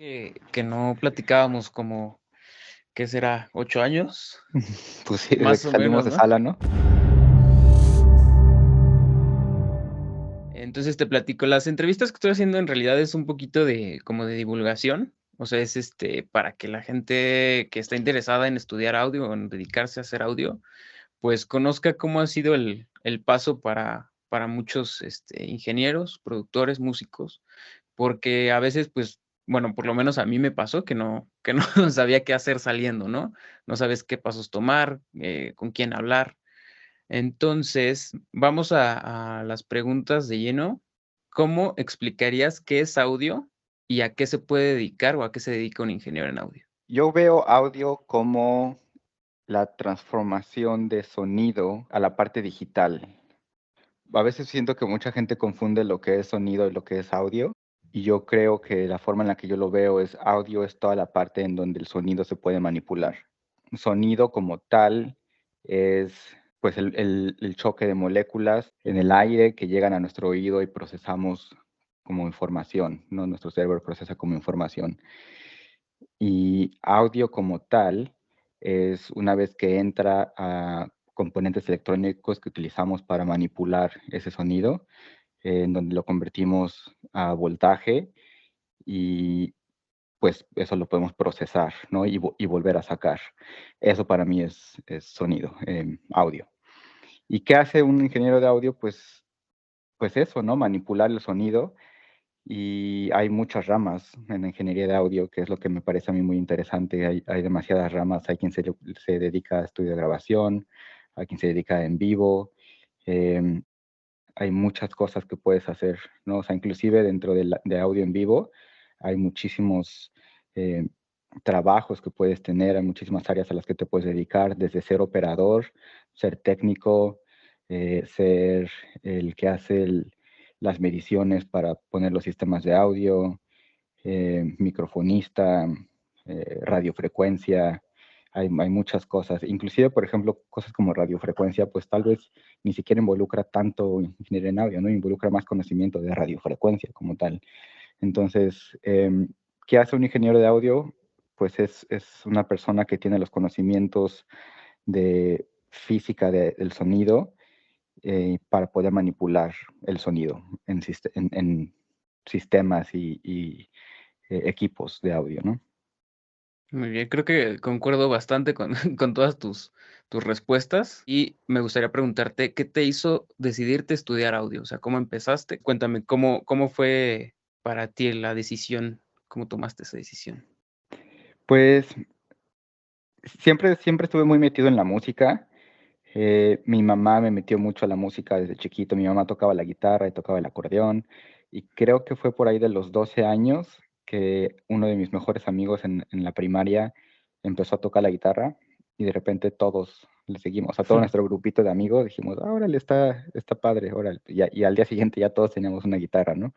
que no platicábamos como, ¿qué será? ¿8 años? Pues sí, desde Más que o salimos menos, de ¿no? sala, ¿no? Entonces te platico, las entrevistas que estoy haciendo en realidad es un poquito de como de divulgación, o sea, es para que la gente que está interesada en estudiar audio o en dedicarse a hacer audio, pues conozca cómo ha sido el paso para muchos ingenieros, productores, músicos, porque a veces, pues, bueno, por lo menos a mí me pasó que no sabía qué hacer saliendo, ¿no? No sabes qué pasos tomar, con quién hablar. Entonces, vamos a las preguntas de lleno. ¿Cómo explicarías qué es audio y a qué se puede dedicar o a qué se dedica un ingeniero en audio? Yo veo audio como la transformación de sonido a la parte digital. A veces siento que mucha gente confunde lo que es sonido y lo que es audio, y yo creo que la forma en la que yo lo veo es audio es toda la parte en donde el sonido se puede manipular. Sonido como tal es pues el choque de moléculas en el aire que llegan a nuestro oído y procesamos como información, ¿no? Nuestro cerebro procesa como información. Y audio como tal es una vez que entra a componentes electrónicos que utilizamos para manipular ese sonido, en donde lo convertimos a voltaje y pues eso lo podemos procesar, ¿no? Y volver a sacar. Eso para mí es sonido, audio. ¿Y qué hace un ingeniero de audio? Pues eso, ¿no? Manipular el sonido. Y hay muchas ramas en la ingeniería de audio, que es lo que me parece a mí muy interesante. Hay demasiadas ramas. Hay quien se dedica a estudio de grabación, hay quien se dedica a en vivo. em, Hay muchas cosas que puedes hacer, ¿no? O sea, inclusive dentro de audio en vivo hay muchísimos eh, trabajos que puedes tener, hay muchísimas áreas a las que te puedes dedicar, desde ser operador, ser técnico, ser el que hace las mediciones para poner los sistemas de audio, microfonista, radiofrecuencia. Hay muchas cosas, inclusive, por ejemplo, cosas como radiofrecuencia, pues tal vez ni siquiera involucra tanto ingeniería en audio, ¿no? Involucra más conocimiento de radiofrecuencia como tal. Entonces, ¿qué hace un ingeniero de audio? Pues es una persona que tiene los conocimientos de física del sonido, para poder manipular el sonido en sistemas y equipos de audio, ¿no? Muy bien, creo que concuerdo bastante con, con todas tus respuestas y me gustaría preguntarte, ¿qué te hizo decidirte estudiar audio? O sea, ¿cómo empezaste? Cuéntame, ¿cómo fue para ti la decisión? ¿Cómo tomaste esa decisión? Pues siempre estuve muy metido en la música. Mi mamá me metió mucho a la música desde chiquito. Mi mamá tocaba la guitarra y tocaba el acordeón. Y creo que fue por ahí de los 12 años que uno de mis mejores amigos en la primaria empezó a tocar la guitarra y de repente todos le seguimos. A todo nuestro grupito de amigos dijimos, ah, órale, está padre, órale. Y al día siguiente ya todos teníamos una guitarra, ¿no?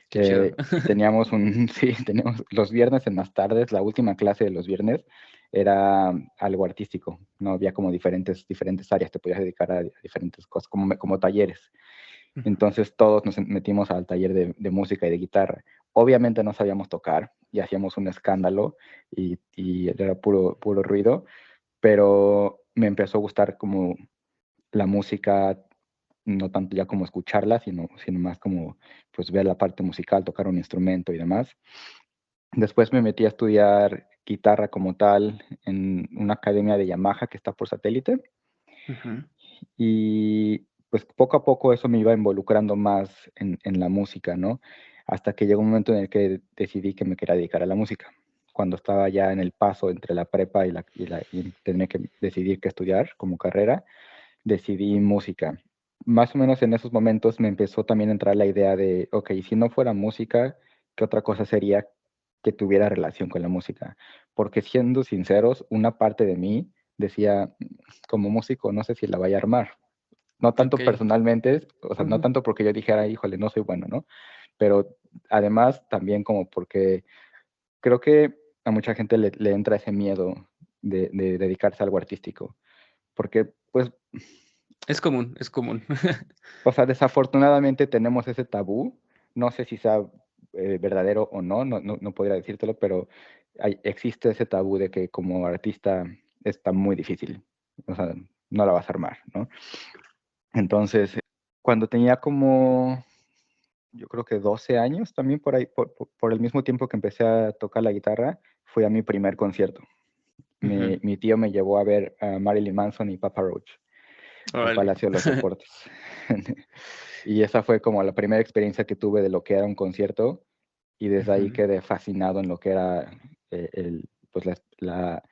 Qué chido. Y teníamos sí, teníamos los viernes en las tardes, la última clase de los viernes era algo artístico, ¿no? Había como diferentes áreas, te podías dedicar a diferentes cosas, como talleres. Entonces todos nos metimos al taller de música y de guitarra. Obviamente no sabíamos tocar y hacíamos un escándalo y era puro ruido, pero me empezó a gustar como la música, no tanto ya como escucharla, sino más como pues ver la parte musical, tocar un instrumento y demás. Después me metí a estudiar guitarra como tal en una academia de Yamaha que está por satélite Ujú. y pues poco a poco eso me iba involucrando más en la música, ¿no? Hasta que llegó un momento en el que decidí que me quería dedicar a la música. Cuando estaba ya en el paso entre la prepa y tener que decidir qué estudiar como carrera, decidí música. Más o menos en esos momentos me empezó también a entrar la idea de, ok, si no fuera música, ¿qué otra cosa sería que tuviera relación con la música? Porque siendo sinceros, una parte de mí decía, como músico, no sé si la vaya a armar. No tanto Ok. personalmente, o sea, no Ujú. tanto porque yo dijera, híjole, no soy bueno, ¿no? Pero además también como porque creo que a mucha gente le entra ese miedo de dedicarse a algo artístico. Porque, pues, Es común, es común. o sea, desafortunadamente tenemos ese tabú. No sé si sea verdadero o no, no podría decírtelo, pero existe ese tabú de que como artista está muy difícil, o sea, no la vas a armar, ¿no? Entonces, cuando tenía como, yo creo que 12 años, también por ahí, por el mismo tiempo que empecé a tocar la guitarra, fui a mi primer concierto. Ujú. Mi tío me llevó a ver a Marilyn Manson y Papa Roach al Órale. Palacio de los Deportes. Y esa fue como la primera experiencia que tuve de lo que era un concierto, y desde ahí Ujú. quedé fascinado en lo que era pues la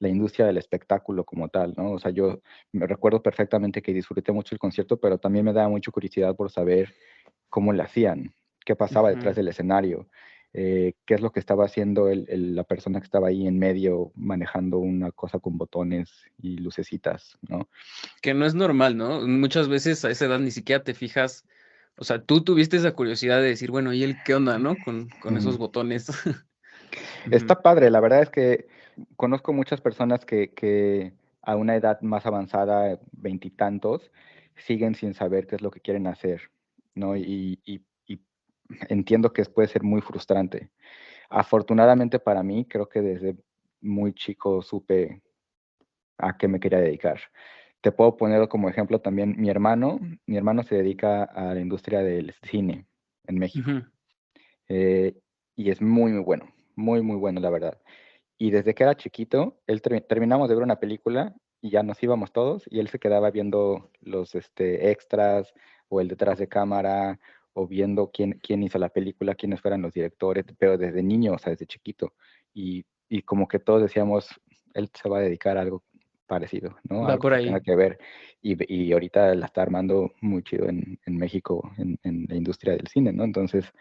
industria del espectáculo como tal, ¿no? O sea, yo me recuerdo perfectamente que disfruté mucho el concierto, pero también me daba mucha curiosidad por saber cómo le hacían, qué pasaba detrás Ujú. del escenario, qué es lo que estaba haciendo la persona que estaba ahí en medio manejando una cosa con botones y lucecitas, ¿no? Que no es normal, ¿no? Muchas veces a esa edad ni siquiera te fijas, o sea, tú tuviste esa curiosidad de decir, bueno, ¿y él qué onda, no? Con esos Ujú. botones. Ujú. Está padre, la verdad es que conozco muchas personas que a una edad más avanzada, veintitantos, siguen sin saber qué es lo que quieren hacer, ¿no? Y entiendo que puede ser muy frustrante. Afortunadamente para mí, creo que desde muy chico supe a qué me quería dedicar. Te puedo poner como ejemplo también mi hermano se dedica a la industria del cine en México, Ujú. eh, y es muy bueno, muy bueno, la verdad. Y desde que era chiquito, él terminamos de ver una película y ya nos íbamos todos y él se quedaba viendo los extras o el detrás de cámara o viendo quién hizo la película, quiénes fueran los directores, pero desde niño, o sea, desde chiquito. Y como que todos decíamos, él se va a dedicar a algo parecido, ¿no? Va Algo por que tenga ahí. que ver. Y ahorita la está armando muy chido en México, en la industria del cine, ¿no? Entonces,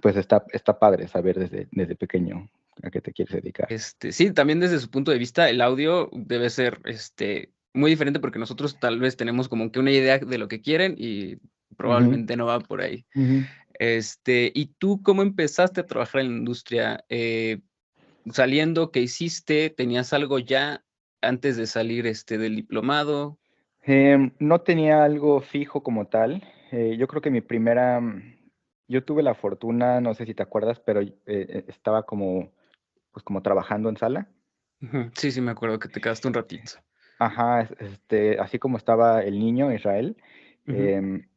pues está padre saber desde pequeño a qué te quieres dedicar. Sí, también desde su punto de vista, el audio debe ser, muy diferente porque nosotros tal vez tenemos como que una idea de lo que quieren y Ujú, probablemente no va por ahí. ujú. ¿Y tú cómo empezaste a trabajar en la industria? Saliendo, ¿qué hiciste? ¿Tenías algo ya antes de salir, del diplomado? No tenía algo fijo como tal. Yo creo que yo tuve la fortuna, no sé si te acuerdas, pero estaba pues como trabajando en sala. Ujú. Sí, sí, me acuerdo que te quedaste un ratito. Ajá, así como estaba el niño Israel, Ujú. em,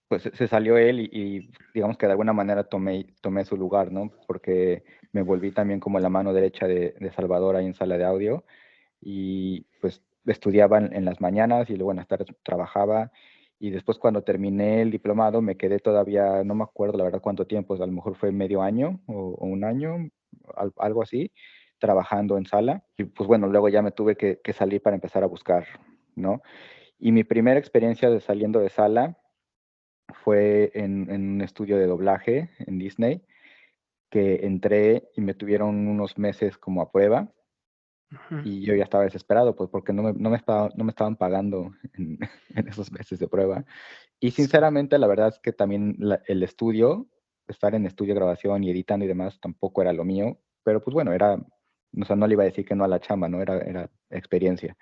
pues se salió él y digamos que de alguna manera tomé su lugar, ¿no? Porque me volví también como la mano derecha de Salvador ahí en sala de audio, y pues estudiaba en las mañanas y luego en las tardes trabajaba, y después cuando terminé el diplomado me quedé todavía, no me acuerdo la verdad cuánto tiempo, a lo mejor fue medio año o un año, algo así, trabajando en sala, y pues bueno, luego ya me tuve que salir para empezar a buscar, ¿no? Y mi primera experiencia de saliendo de sala fue en un estudio de doblaje en Disney, que entré y me tuvieron unos meses como a prueba, Ujú. y yo ya estaba desesperado, pues porque no me estaban pagando en, en esos meses de prueba. Y Sí. sinceramente, la verdad es que también el estudio, estar en estudio de grabación y editando y demás, tampoco era lo mío, pero pues bueno, o sea, no le iba a decir que no a la chamba, ¿no? Era experiencia.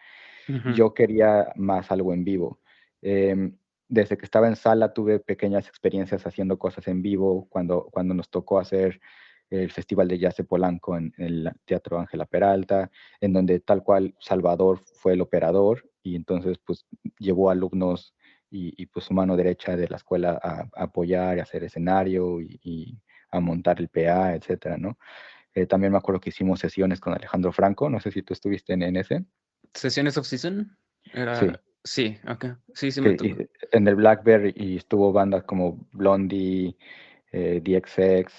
Ujú. Yo quería más algo en vivo. Em, Desde que estaba en sala tuve pequeñas experiencias haciendo cosas en vivo, cuando nos tocó hacer el Festival de Jazz de Polanco en el Teatro Ángela Peralta, en donde tal cual Salvador fue el operador, y entonces pues llevó alumnos y pues su mano derecha de la escuela a apoyar, a hacer escenario y a montar el PA, etcétera, ¿no? También me acuerdo que hicimos sesiones con Alejandro Franco, no sé si tú estuviste en ese. ¿Sesiones off-season? Sí. Sí, okey. Sí, sí me Que tocó. en el Blackberry, y estuvo bandas como Blondie, DXX,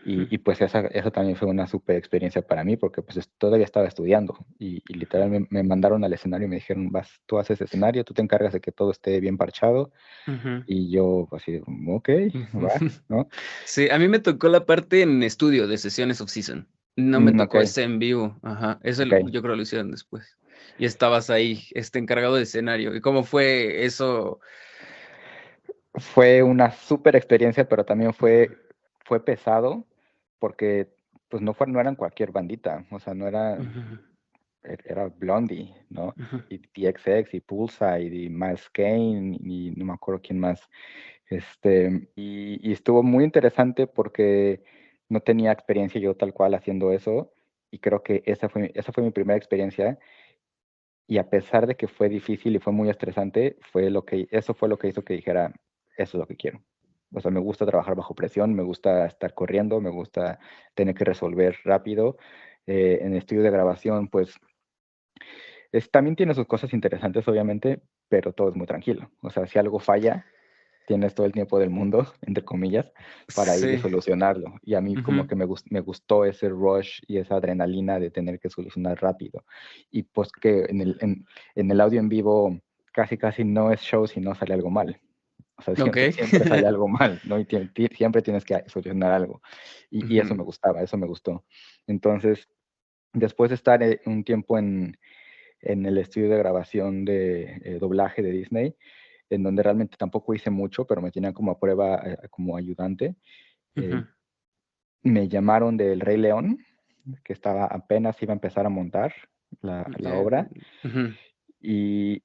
Ujú. y pues esa también fue una super experiencia para mí, porque pues todavía estaba estudiando, y literal me mandaron al escenario y me dijeron, tú haces escenario, tú te encargas de que todo esté bien parchado, Ujú. y yo así, ok, Ujú. va, ¿no? Sí, a mí me tocó la parte en estudio de sesiones off-season. No me Ok, tocó ese en vivo, ajá, eso ok. yo creo lo hicieron después. Y estabas ahí, encargado de escenario, ¿y cómo fue eso? Fue una super experiencia, pero también fue pesado, porque pues no eran cualquier bandita, o sea, no era Ujú. era Blondie, ¿no? Ujú. Y DXX y Pulsa y Miles Kane y no me acuerdo quién más. Y estuvo muy interesante porque no tenía experiencia yo tal cual haciendo eso, y creo que esa fue mi primera experiencia, y a pesar de que fue difícil y fue muy estresante, eso fue lo que hizo que dijera, eso es lo que quiero. O sea, me gusta trabajar bajo presión, me gusta estar corriendo, me gusta tener que resolver rápido. En el estudio de grabación, pues también tiene sus cosas interesantes, obviamente, pero todo es muy tranquilo. O sea, si algo falla, tienes todo el tiempo del mundo, entre comillas, para ir y Sí. solucionarlo. Y a mí como Ujú, que me gustó ese rush y esa adrenalina de tener que solucionar rápido. Y pues que en el audio en vivo casi casi no es show si no sale algo mal. O sea, ok. siempre sale algo mal, ¿no? Y siempre tienes que solucionar algo. Y eso me Ujú, gustaba, eso me gustó. Entonces, después de estar un tiempo en el estudio de grabación de doblaje de Disney, en donde realmente tampoco hice mucho, pero me tenían como a prueba, como ayudante. Eh, ujú, Me llamaron del Rey León, que apenas iba a empezar a montar la ya, obra, ujú, y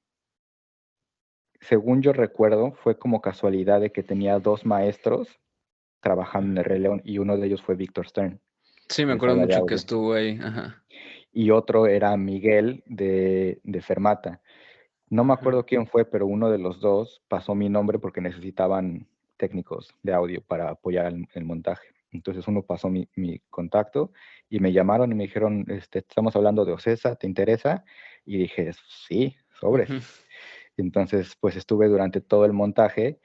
según yo recuerdo, fue como casualidad de que tenía dos maestros trabajando en el Rey León, y uno de ellos fue Víctor Stern, sí, me de acuerdo sala de mucho que audio, estuvo ahí. Ajá. y otro era Miguel de Fermata. No me Ujú, acuerdo quién fue, pero uno de los dos pasó mi nombre porque necesitaban técnicos de audio para apoyar el montaje. Entonces uno pasó mi contacto y me llamaron y me dijeron, estamos hablando de Ocesa, ¿te interesa? Y dije, sí, sobres. ujú, Entonces, pues estuve durante todo el montaje,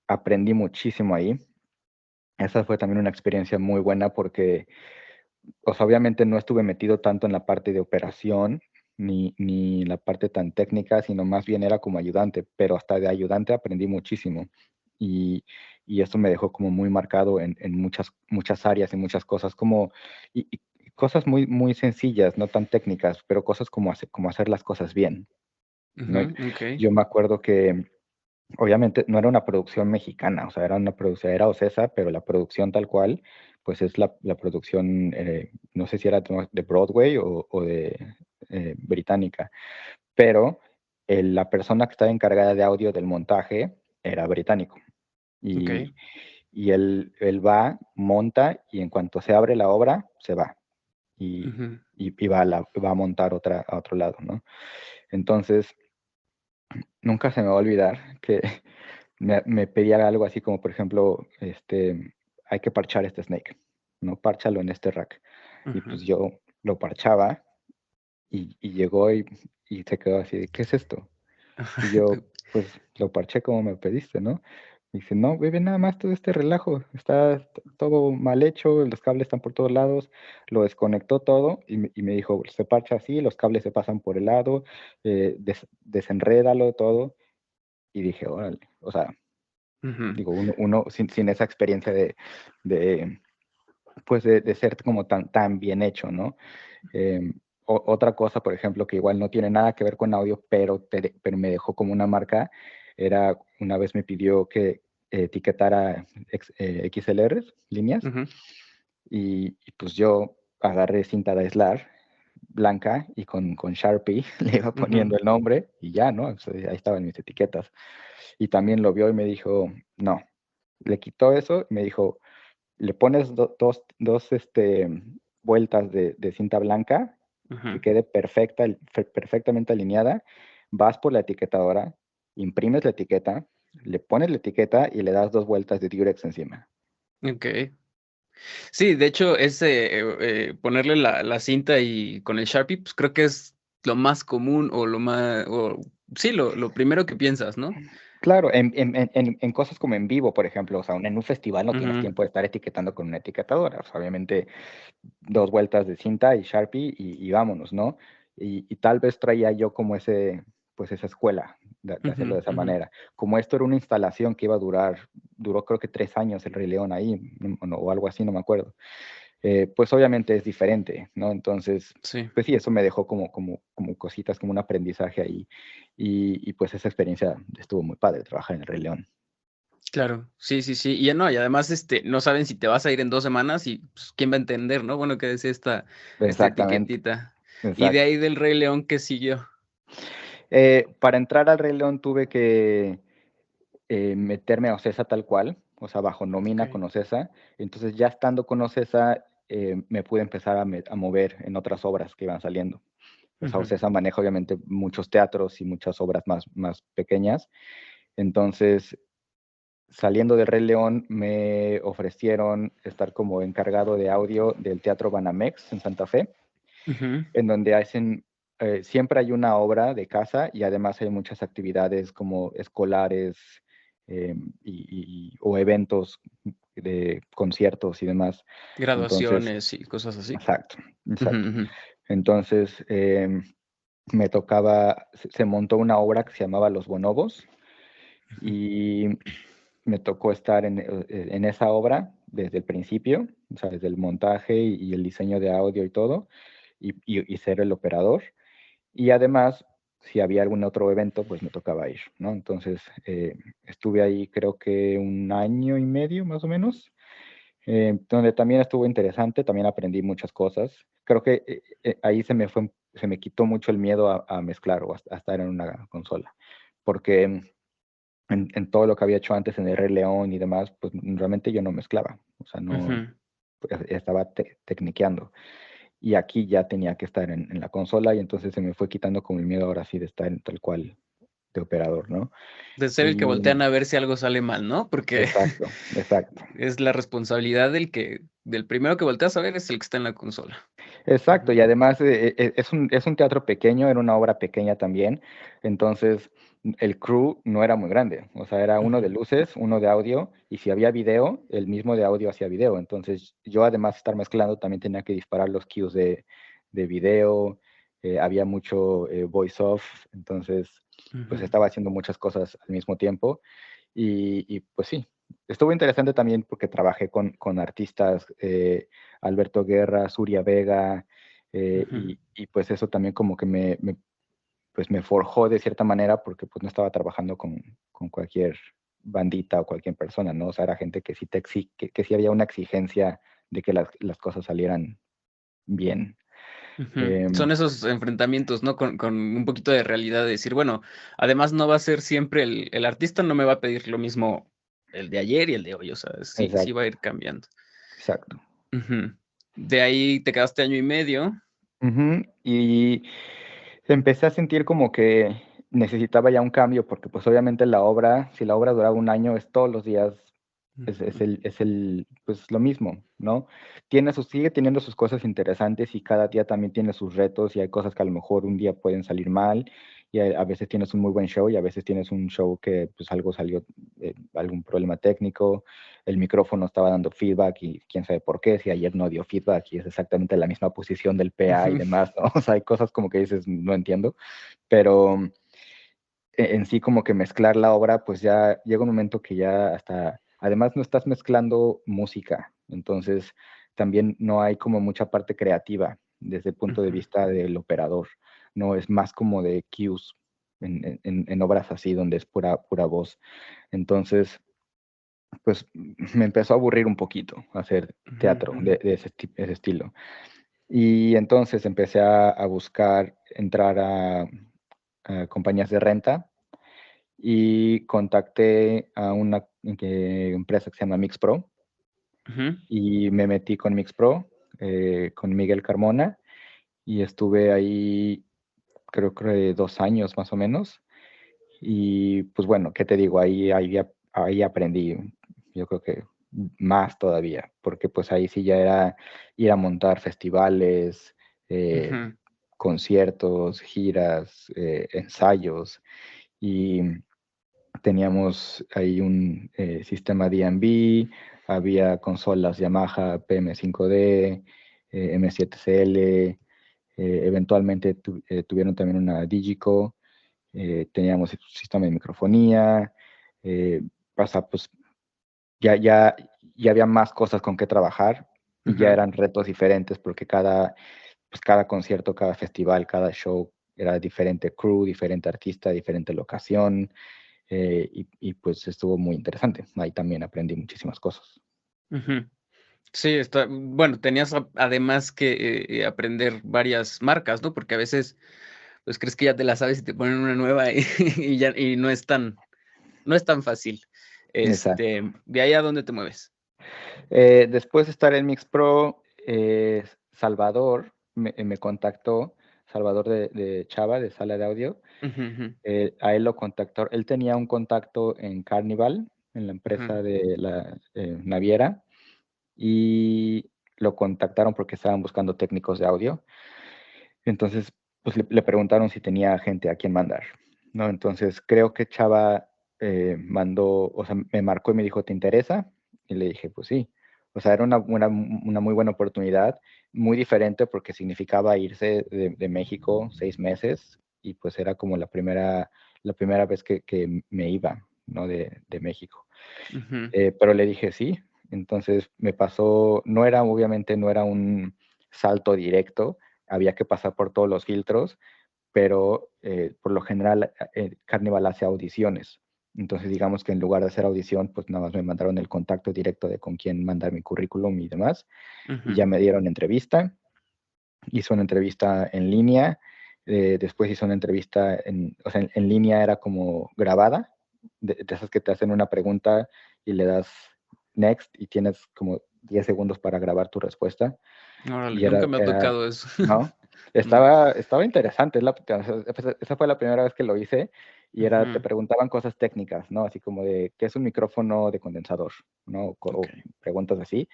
aprendí muchísimo ahí. Esa fue también una experiencia muy buena porque, pues obviamente no estuve metido tanto en la parte de operación ni la parte tan técnica, sino más bien era como ayudante, pero hasta de ayudante aprendí muchísimo. Y, y eso me dejó como muy marcado en muchas áreas y muchas cosas, y cosas muy, muy sencillas, no tan técnicas, pero cosas como hacer las cosas bien, ¿no? ujú, ok. Yo me acuerdo que obviamente no era una producción mexicana, o sea, era Ocesa, pero la producción tal cual, pues es la producción, no sé si era de Broadway o de británica, pero la persona que estaba encargada de audio del montaje era británico. Ok. Y él va, monta, y en cuanto se abre la obra, se va. Y, Ujú, y va a montar a otro lado, ¿no? Entonces, nunca se me va a olvidar que me pedía algo así como, por ejemplo, hay que parchar este snake, ¿no? Párchalo en este rack. Y ujú. pues yo lo parchaba, y llegó y se quedó así de, ¿qué es esto? Y yo, pues lo parché como me pediste, ¿no? Y dice, no, bebé, nada más todo este relajo, está todo mal hecho, los cables están por todos lados, lo desconectó todo y me dijo, se parcha así, los cables se pasan por el lado, desenrédalo todo. Y dije, órale, o sea, Ujú, digo, uno sin esa experiencia de, pues de ser como tan bien hecho, ¿no? Em, Otra cosa, por ejemplo, que igual no tiene nada que ver con audio, pero me dejó como una marca, era una vez me pidió que etiquetara XLRs, líneas, ujú, y pues yo agarré cinta de aislar blanca y con Sharpie le iba ujú. poniendo el nombre y ya, ¿no? O sea, ahí estaban mis etiquetas. Y también lo vio y me dijo, no, le quitó eso y me dijo, le pones dos vueltas de cinta blanca que Ujú. quede perfectamente alineada, vas por la etiquetadora, imprimes la etiqueta, le pones la etiqueta y le das dos vueltas de Durex encima. Okey. Sí, de hecho, ponerle la cinta y con el Sharpie, pues, creo que es lo más común o lo más o sí, lo primero que piensas, ¿no? Claro, en cosas como en vivo, por ejemplo, o sea, en un festival no tienes Ujú, tiempo de estar etiquetando con una etiquetadora. O sea, obviamente, dos vueltas de cinta y Sharpie y vámonos, ¿no? Y tal vez traía yo como pues esa escuela de ujú, hacerlo de esa ujú. manera. Como esto era una instalación que iba a duró creo que 3 años el Rey León ahí, o algo así, no me acuerdo. Pues obviamente es diferente, ¿no? Entonces, Sí, pues sí, eso me dejó como cositas, como un aprendizaje ahí. Y pues esa experiencia estuvo muy padre, trabajar en el Rey León. claro. Sí, sí, sí. Y ya no, y además, no saben si te vas a ir en 2 semanas y, pues, ¿quién va a entender, no? Bueno, que decía esta Exactamente, etiquetita. Y de exacto. ahí del Rey León, ¿qué siguió? Para entrar al Rey León meterme a OCESA tal cual, o sea, bajo nómina Ok. con OCESA. Entonces ya estando con OCESA, me pude empezar a mover en otras obras que iban saliendo. O sea, Ujú, OCESA maneja obviamente muchos teatros y muchas obras más pequeñas. Entonces, saliendo de Rey León, me ofrecieron estar como encargado de audio del Teatro Banamex en Santa Fe, ujú. en donde hacen, siempre hay una obra de casa y además hay muchas actividades como escolares o eventos de conciertos y demás. Entonces, Graduaciones y cosas así. exacto, Ujú, exacto. ujú, Entonces, me tocaba, se montó una obra que se llamaba Los Bonobos ujú. y me tocó estar en esa obra desde el principio, o sea, desde el montaje y el diseño de audio y todo, y ser el operador. Y además, si había algún otro evento, pues me tocaba ir, ¿no? Entonces, estuve ahí creo que un año y medio más o menos, donde también estuvo interesante, también aprendí muchas cosas. Creo que ahí se me quitó mucho el miedo a mezclar o a estar en una consola, porque en todo lo que había hecho antes en el Rey León y demás, pues realmente yo no mezclaba, o sea, no Ujú. pues, estaba tecniqueando. Y aquí ya tenía que estar en la consola y entonces se me fue quitando como el miedo ahora sí de estar en tal cual de operador, ¿no? De ser el que Y voltean a ver si algo sale mal, ¿no? Porque exacto, exacto. es la responsabilidad del primero que volteas a ver es el que está en la consola. Exacto, Ujú, y además es un teatro pequeño, era una obra pequeña también, entonces el crew no era muy grande, o sea, era uno de ujú, luces, uno de audio, y si había video, el mismo de audio hacía video, entonces yo además de estar mezclando también tenía que disparar los cues de video, había mucho voice off, entonces pues ujú. estaba haciendo muchas cosas al mismo tiempo, y pues sí, estuvo interesante también porque trabajé con artistas, Alberto Guerra, Suria Vega, Ujú, y pues eso también como que pues me forjó de cierta manera porque pues no estaba trabajando con cualquier bandita o cualquier persona, ¿no? O sea, era gente que sí, que sí había una exigencia de que las cosas salieran bien. ujú. Em, Son esos enfrentamientos, ¿no? Con un poquito de realidad, de decir, bueno, además no va a ser siempre el artista, no me va a pedir lo mismo el de ayer y el de hoy, o sea, sí, sí va a exacto, ir cambiando. exacto. Ujú. De ahí te quedaste año y medio. Ujú, y empecé a sentir como que necesitaba ya un cambio, porque pues obviamente la obra, si la obra duraba un año, es todos los días, Ujú, pues lo mismo, ¿no? Sigue teniendo sus cosas interesantes y cada día también tiene sus retos y hay cosas que a lo mejor un día pueden salir mal y a veces tienes un muy buen show y a veces tienes un show que pues algo salió, algún problema técnico, el micrófono estaba dando feedback y quién sabe por qué, si ayer no dio feedback y es exactamente la misma posición del PA y ujú, demás, ¿no? O sea, hay cosas como que dices, no entiendo, pero en sí como que mezclar la obra, pues ya llega un momento que ya hasta, además no estás mezclando música, entonces también no hay como mucha parte creativa desde el punto de ujú, vista del operador, no es más como de cues en obras así donde es pura voz. Entonces, pues me empezó a aburrir un poquito hacer ujú, teatro ujú, de ese estilo. Y entonces empecé a buscar entrar a compañías de renta y contacté a una empresa que se llama MixPro ujú, y me metí con MixPro, con Miguel Carmona y estuve ahí creo que 2 años más o menos. Y pues bueno, ¿qué te digo? Ahí aprendí, yo creo que más todavía, porque pues ahí sí ya era ir a montar festivales, eh, ujú, conciertos, giras, ensayos, y teníamos ahí un sistema D&B, había consolas Yamaha PM5D, M7CL, eventualmente tuvieron también una Digico, teníamos el sistema de microfonía, eh, pues ya había más cosas con que trabajar y ya ujú, eran retos diferentes porque pues cada concierto, cada festival, cada show era diferente crew, diferente artista, diferente locación, pues estuvo muy interesante. Ahí también aprendí muchísimas cosas. ujú. Sí, está, bueno, tenías además que aprender varias marcas, ¿no? Porque a veces, pues crees que ya te la sabes y te ponen una nueva y, y ya y no es tan, no es tan fácil. Exacto. ¿De ahí a dónde te mueves? Después de estar en Mix Pro, Salvador me contactó, Salvador de Chava, de Sala de Audio. Ujú, ujú, A él lo contactó, él tenía un contacto en Carnival, en la ujú. empresa de la naviera, y lo contactaron porque estaban buscando técnicos de audio. Entonces, pues le preguntaron si tenía gente a quien mandar, ¿no? Entonces, creo que Chava mandó, o sea, me marcó y me dijo, ¿te interesa? Y le dije, pues sí. O sea, era una muy buena oportunidad, muy diferente porque significaba irse de México 6 meses y pues era como la primera vez que me iba, ¿no? De México. Ujú, Pero le dije sí. Entonces me pasó, obviamente no era un salto directo, había que pasar por todos los filtros, pero por lo general Carnival hace audiciones. Entonces digamos que en lugar de hacer audición, pues nada más me mandaron el contacto directo de con quién mandar mi currículum y demás, y ujú. ya me dieron entrevista. Hizo una entrevista en línea, después hizo una entrevista o sea, en línea era como grabada, de esas que te hacen una pregunta y le das next y tienes como 10 segundos para grabar tu respuesta. Órale, Y nunca me ha tocado eso. ¿no? No. Estaba interesante, esa fue la primera vez que lo hice y te Ujú, preguntaban cosas técnicas, ¿no? Así como de, ¿qué es un micrófono de condensador? ¿No? ok. O preguntas así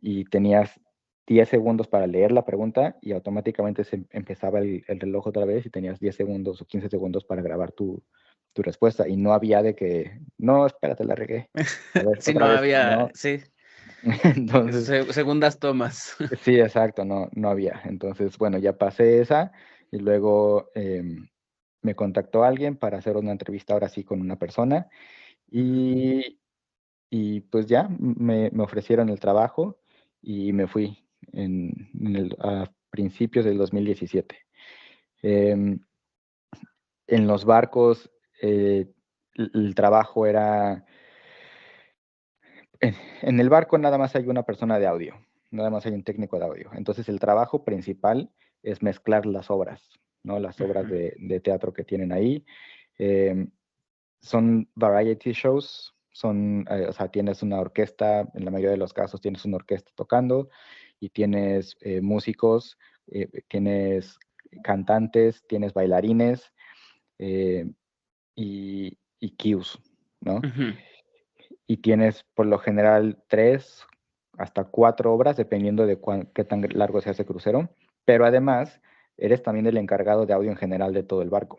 y tenías 10 segundos para leer la pregunta y automáticamente se empezaba el reloj otra vez y tenías 10 segundos o 15 segundos para grabar tu respuesta y no había de que, no, espérate, la regué. A ver, Sí, no otra vez, había, no. sí, Entonces, segundas tomas. sí, exacto, no había. Entonces, bueno, ya pasé esa y luego me contactó alguien para hacer una entrevista ahora sí con una persona Ujú, y pues ya me ofrecieron el trabajo y me fui a principios del 2017. Em, en los barcos, el trabajo era, en el barco nada más hay una persona de audio, nada más hay un técnico de audio. Entonces el trabajo principal es mezclar las obras, ¿no? Las obras ujú, de teatro que tienen ahí. Em, Son variety shows, o sea, tienes una orquesta, en la mayoría de los casos tienes una orquesta tocando y tienes músicos, tienes cantantes, tienes bailarines eh, y cues, ¿no? ujú, Y tienes por lo general 3 hasta 4 obras, dependiendo de qué tan largo sea ese crucero, pero además eres también el encargado de audio en general de todo el barco.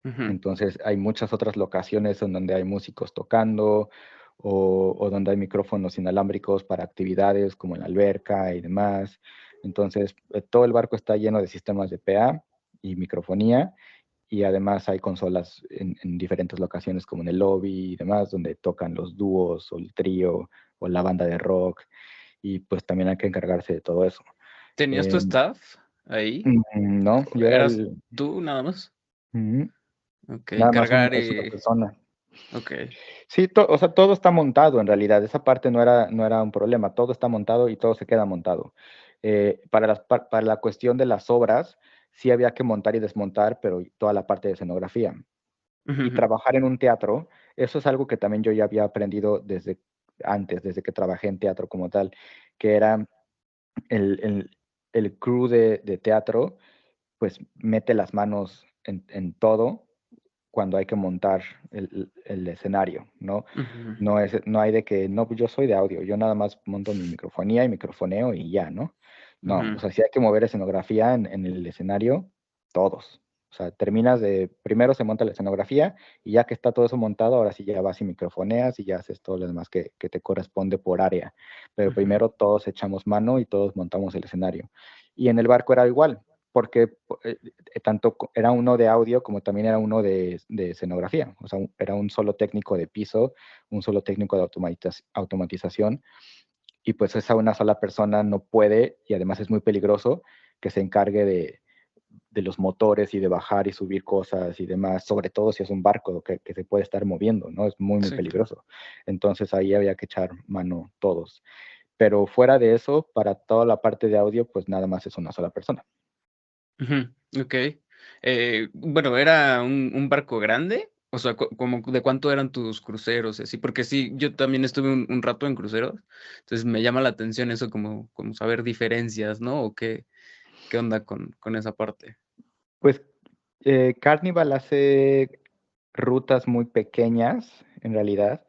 ujú. Entonces hay muchas otras locaciones en donde hay músicos tocando o donde hay micrófonos inalámbricos para actividades como en la alberca y demás. Entonces todo el barco está lleno de sistemas de PA y microfonía y además hay consolas en diferentes locaciones como en el lobby y demás donde tocan los dúos o el trío o la banda de rock y pues también hay que encargarse de todo eso. ¿Tenías tu Eh, staff ahí? no, ¿O yo era eras tú nada más? ujú, Ok, nada más cargar, es una persona. ok. Sí, o sea, todo está montado en realidad. Esa parte no era un problema. Todo está montado y todo se queda montado. Para la cuestión de las obras, sí había que montar y desmontar, pero toda la parte de escenografía. Ujú, Y ujú, trabajar en un teatro, eso es algo que también yo ya había aprendido desde antes, desde que trabajé en teatro como tal, que era el, el, el crew de teatro, pues mete las manos en todo cuando hay que montar el escenario, ¿no? ujú, No hay de que, no, pues yo soy de audio, yo nada más monto mi microfonía y microfoneo y ya, ¿no? No, o ujú, sea, si hay que mover escenografía en el escenario, todos. O sea, primero se monta la escenografía y ya que está todo eso montado, ahora sí ya vas y microfoneas y ya haces todo lo demás que te corresponde por área. Pero ujú, primero todos echamos mano y todos montamos el escenario. Y en el barco era igual, porque tanto era uno de audio como también era uno de escenografía. O sea, era un solo técnico de piso, un solo técnico de automatización, y pues esa una sola persona no puede, y además es muy peligroso, que se encargue de los motores y de bajar y subir cosas y demás, sobre todo si es un barco que se puede estar moviendo, ¿no? Es muy, muy sí, claro. peligroso. Entonces ahí había que echar mano todos. Pero fuera de eso, para toda la parte de audio, pues nada más es una sola persona. Ujú, okey. Bueno, ¿era un barco grande? O sea, como de cuánto eran tus cruceros, y así, porque sí, yo también estuve un rato en cruceros, entonces me llama la atención eso como saber diferencias, ¿no? O qué onda con esa parte. Pues Carnival hace rutas muy pequeñas, en realidad,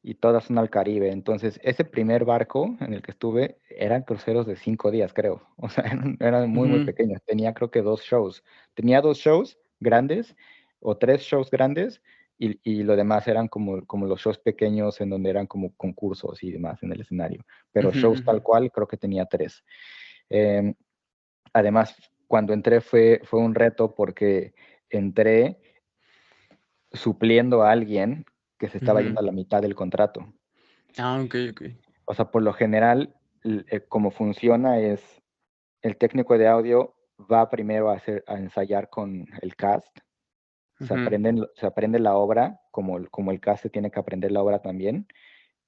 y todas son al Caribe. Entonces, ese primer barco en el que estuve eran cruceros de 5 días, creo. O sea, eran muy, muy Ujú, pequeños. Tenía creo que 2 shows. Tenía 2 shows grandes o 3 shows grandes y lo demás eran como los shows pequeños en donde eran como concursos y demás en el escenario. Pero ujú, shows ujú. tal cual creo que tenía 3. Em, Además, cuando entré fue un reto porque entré supliendo a alguien que se estaba Ujú. yendo a la mitad del contrato. Ah, ok, ok. O sea, por lo general, como funciona es, el técnico de audio va primero a ensayar con el cast, Ujú. se aprende la obra, como el cast se tiene que aprender la obra también,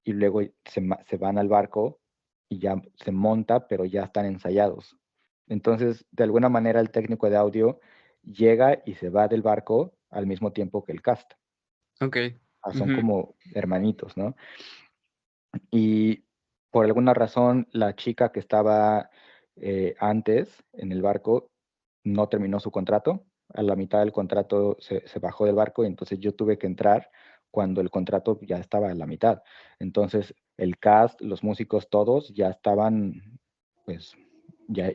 y luego se van al barco y ya se monta, pero ya están ensayados. Entonces, de alguna manera, el técnico de audio llega y se va del barco al mismo tiempo que el cast. Ok. Son Ujú. como hermanitos, ¿no? Y por alguna razón, la chica que estaba antes en el barco no terminó su contrato. A la mitad del contrato se bajó del barco y entonces yo tuve que entrar cuando el contrato ya estaba a la mitad. Entonces, el cast, los músicos, todos ya estaban, pues, ya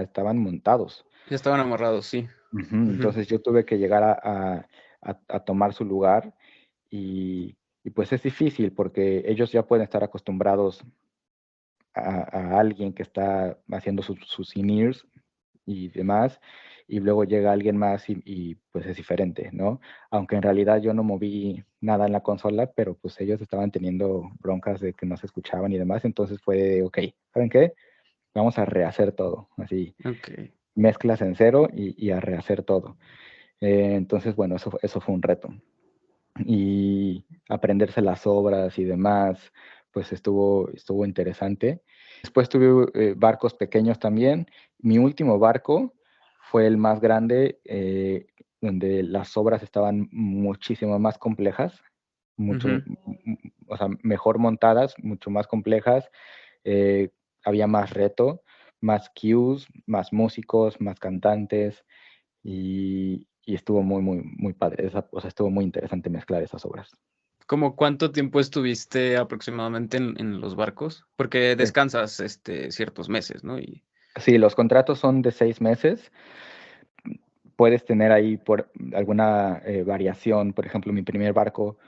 estaban montados. Ya estaban amarrados, sí. Ujú. Ujú. Entonces yo tuve que llegar a tomar su lugar y pues es difícil porque ellos ya pueden estar acostumbrados a alguien que está haciendo sus in-ears y demás, y luego llega alguien más pues es diferente, ¿no? Aunque en realidad yo no moví nada en la consola, pero pues ellos estaban teniendo broncas de que no se escuchaban y demás, entonces fue de, ok, ¿saben qué? Vamos a rehacer todo, así, Ok. mezclas en cero y a rehacer todo. Entonces, bueno, eso fue un reto. Y aprenderse las obras y demás, pues estuvo interesante. Después tuve barcos pequeños también. Mi último barco fue el más grande, donde las obras estaban muchísimo más complejas, Ujú. o sea, mejor montadas, mucho más complejas. eh, Había más reto, más cues, más músicos, más cantantes y estuvo muy, muy, muy padre. O sea, estuvo muy interesante mezclar esas obras. ¿Cómo cuánto tiempo estuviste aproximadamente en los barcos? Porque Eh, descansas, ciertos meses, ¿no? sí, los contratos son de 6 meses. Puedes tener ahí por alguna variación. Por ejemplo, mi primer barco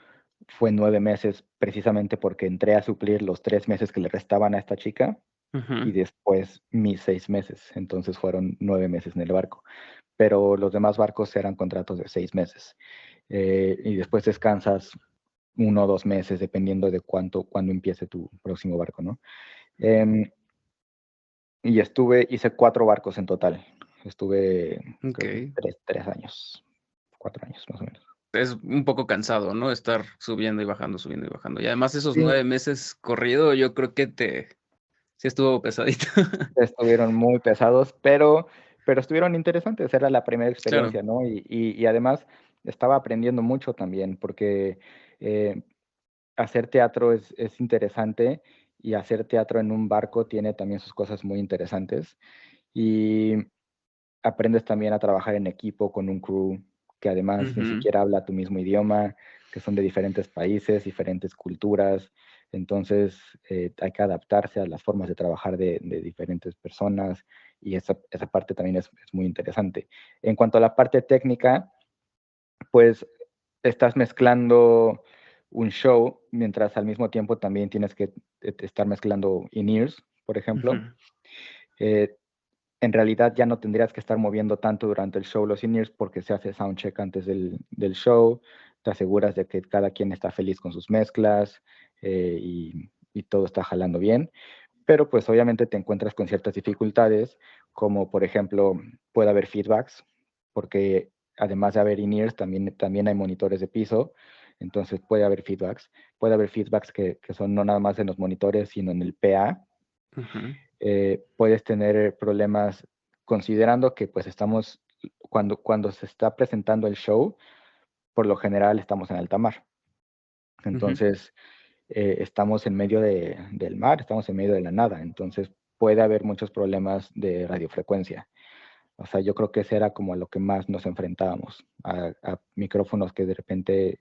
fue 9 meses precisamente porque entré a suplir los 3 meses que le restaban a esta chica y Ujú. después mis 6 meses. Entonces fueron 9 meses en el barco. Pero los demás barcos eran contratos de 6 meses. Y después descansas 1 o 2 meses, dependiendo de cuándo empiece tu próximo barco, ¿no? Em, y hice 4 barcos en total. Estuve, creo que Okey. 3 años, 4 años más o menos. Es un poco cansado, ¿no? Estar subiendo y bajando, subiendo y bajando. Y además esos Sí, 9 meses corrido, yo creo que sí estuvo pesadito. estuvieron muy pesados, pero estuvieron interesantes. Era la primera Claro. experiencia, ¿no? Y además estaba aprendiendo mucho también, porque eh, hacer teatro es interesante y hacer teatro en un barco tiene también sus cosas muy interesantes. Y aprendes también a trabajar en equipo con un crew que además ni Ujú. siquiera habla tu mismo idioma, que son de diferentes países, diferentes culturas. Entonces hay que adaptarse a las formas de trabajar de diferentes personas y esa parte también es muy interesante. En cuanto a la parte técnica, pues estás mezclando un show mientras al mismo tiempo también tienes que estar mezclando in-ears, por ejemplo. Ujú. Eh, en realidad ya no tendrías que estar moviendo tanto durante el show los in-ears porque se hace soundcheck antes del show, te aseguras de que cada quien está feliz con sus mezclas y todo está jalando bien, pero pues obviamente te encuentras con ciertas dificultades, como por ejemplo puede haber feedbacks, porque además de haber in-ears también hay monitores de piso, entonces puede haber feedbacks que son no nada más en los monitores, sino en el PA. Ujú. Puedes tener problemas considerando que pues cuando se está presentando el show, por lo general estamos en alta mar. Ujú. Entonces, estamos en medio del mar, estamos en medio de la nada, entonces puede haber muchos problemas de radiofrecuencia. O sea, yo creo que ese era como a lo que más nos enfrentábamos, a micrófonos que de repente,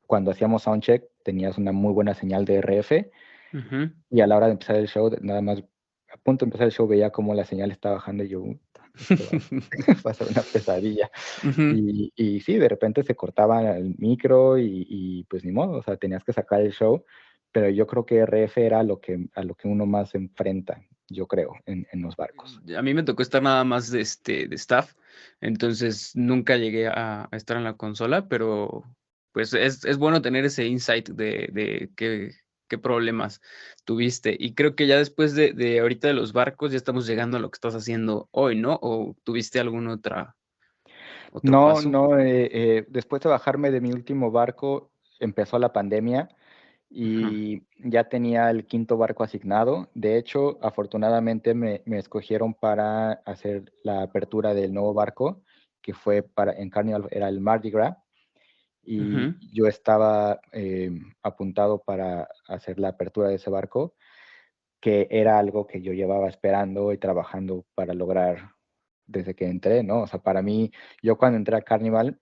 cuando hacíamos soundcheck, tenías una muy buena señal de RF Ujú. y a la hora de empezar el show, nada más a punto de empezar el show, veía cómo la señal estaba bajando y yo, esto va va a ser una pesadilla. Ujú. Y sí, de repente se cortaba el micro pues ni modo, o sea, tenías que sacar el show, pero yo creo que RF era a lo que uno más se enfrenta, yo creo, en los barcos. A mí me tocó estar nada más de staff, entonces nunca llegué a estar en la consola, pero pues es bueno tener ese insight de qué problemas tuviste. Y creo que ya después de ahorita de los barcos, ya estamos llegando a lo que estás haciendo hoy, ¿no? ¿O tuviste algún otro No, paso? no, después de bajarme de mi último barco, empezó la pandemia Ajá. y ya tenía el quinto barco asignado. De hecho, afortunadamente me escogieron para hacer la apertura del nuevo barco, que fue en Carnival, era el Mardi Gras, y Ujú. yo estaba apuntado para hacer la apertura de ese barco, que era algo que yo llevaba esperando y trabajando para lograr desde que entré, ¿no? O sea, para mí, yo cuando entré a Carnival,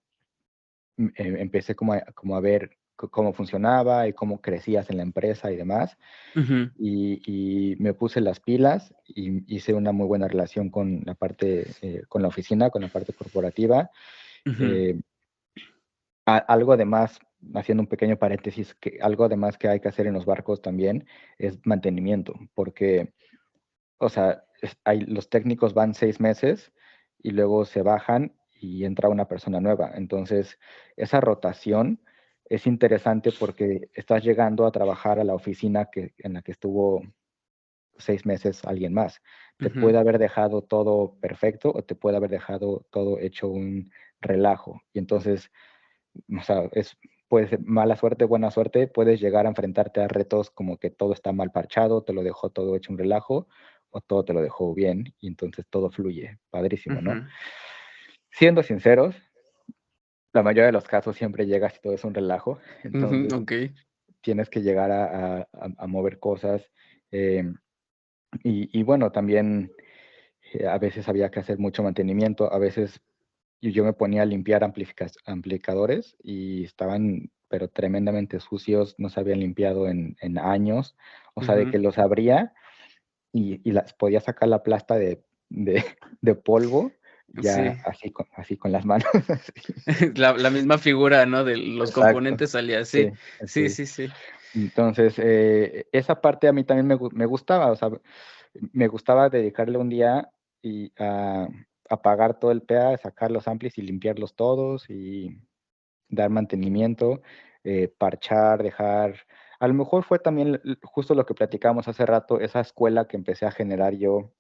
empecé como a ver cómo funcionaba y cómo crecías en la empresa y demás. Ujú. Y me puse las pilas y hice una muy buena relación con la parte, con la oficina, con la parte corporativa. Ujú. Eh, algo además, haciendo un pequeño paréntesis, que algo además que hay que hacer en los barcos también es mantenimiento, porque, o sea, los técnicos van 6 meses y luego se bajan y entra una persona nueva. Entonces, esa rotación es interesante porque estás llegando a trabajar a la oficina en la que estuvo 6 meses alguien más. Te Ujú. puede haber dejado todo perfecto o te puede haber dejado todo hecho un relajo. Y entonces, o sea, puede ser mala suerte, buena suerte, puedes llegar a enfrentarte a retos como que todo está mal parchado, te lo dejó todo hecho un relajo, o todo te lo dejó bien, y entonces todo fluye, padrísimo, ¿no? Ujú. Siendo sinceros, la mayoría de los casos siempre llegas y todo es un relajo, Ujú. entonces Okey. tienes que llegar a mover cosas, y bueno, también a veces había que hacer mucho mantenimiento, a veces yo me ponía a limpiar amplificadores y estaban, pero tremendamente sucios, no se habían limpiado en años, o sea, de Ujú. que los abría y las podía sacar la plasta de, de polvo, ya Sí. así con las manos. Así. La misma figura, ¿no? De los Exacto, componentes salía sí, así. Sí, así. sí, sí. Entonces, esa parte a mí también me gustaba, o sea, me gustaba dedicarle un día y a apagar todo el PA, sacar los amplis y limpiarlos todos y dar mantenimiento, parchar, dejar. A lo mejor fue también justo lo que platicábamos hace rato, esa escuela que empecé a generar yo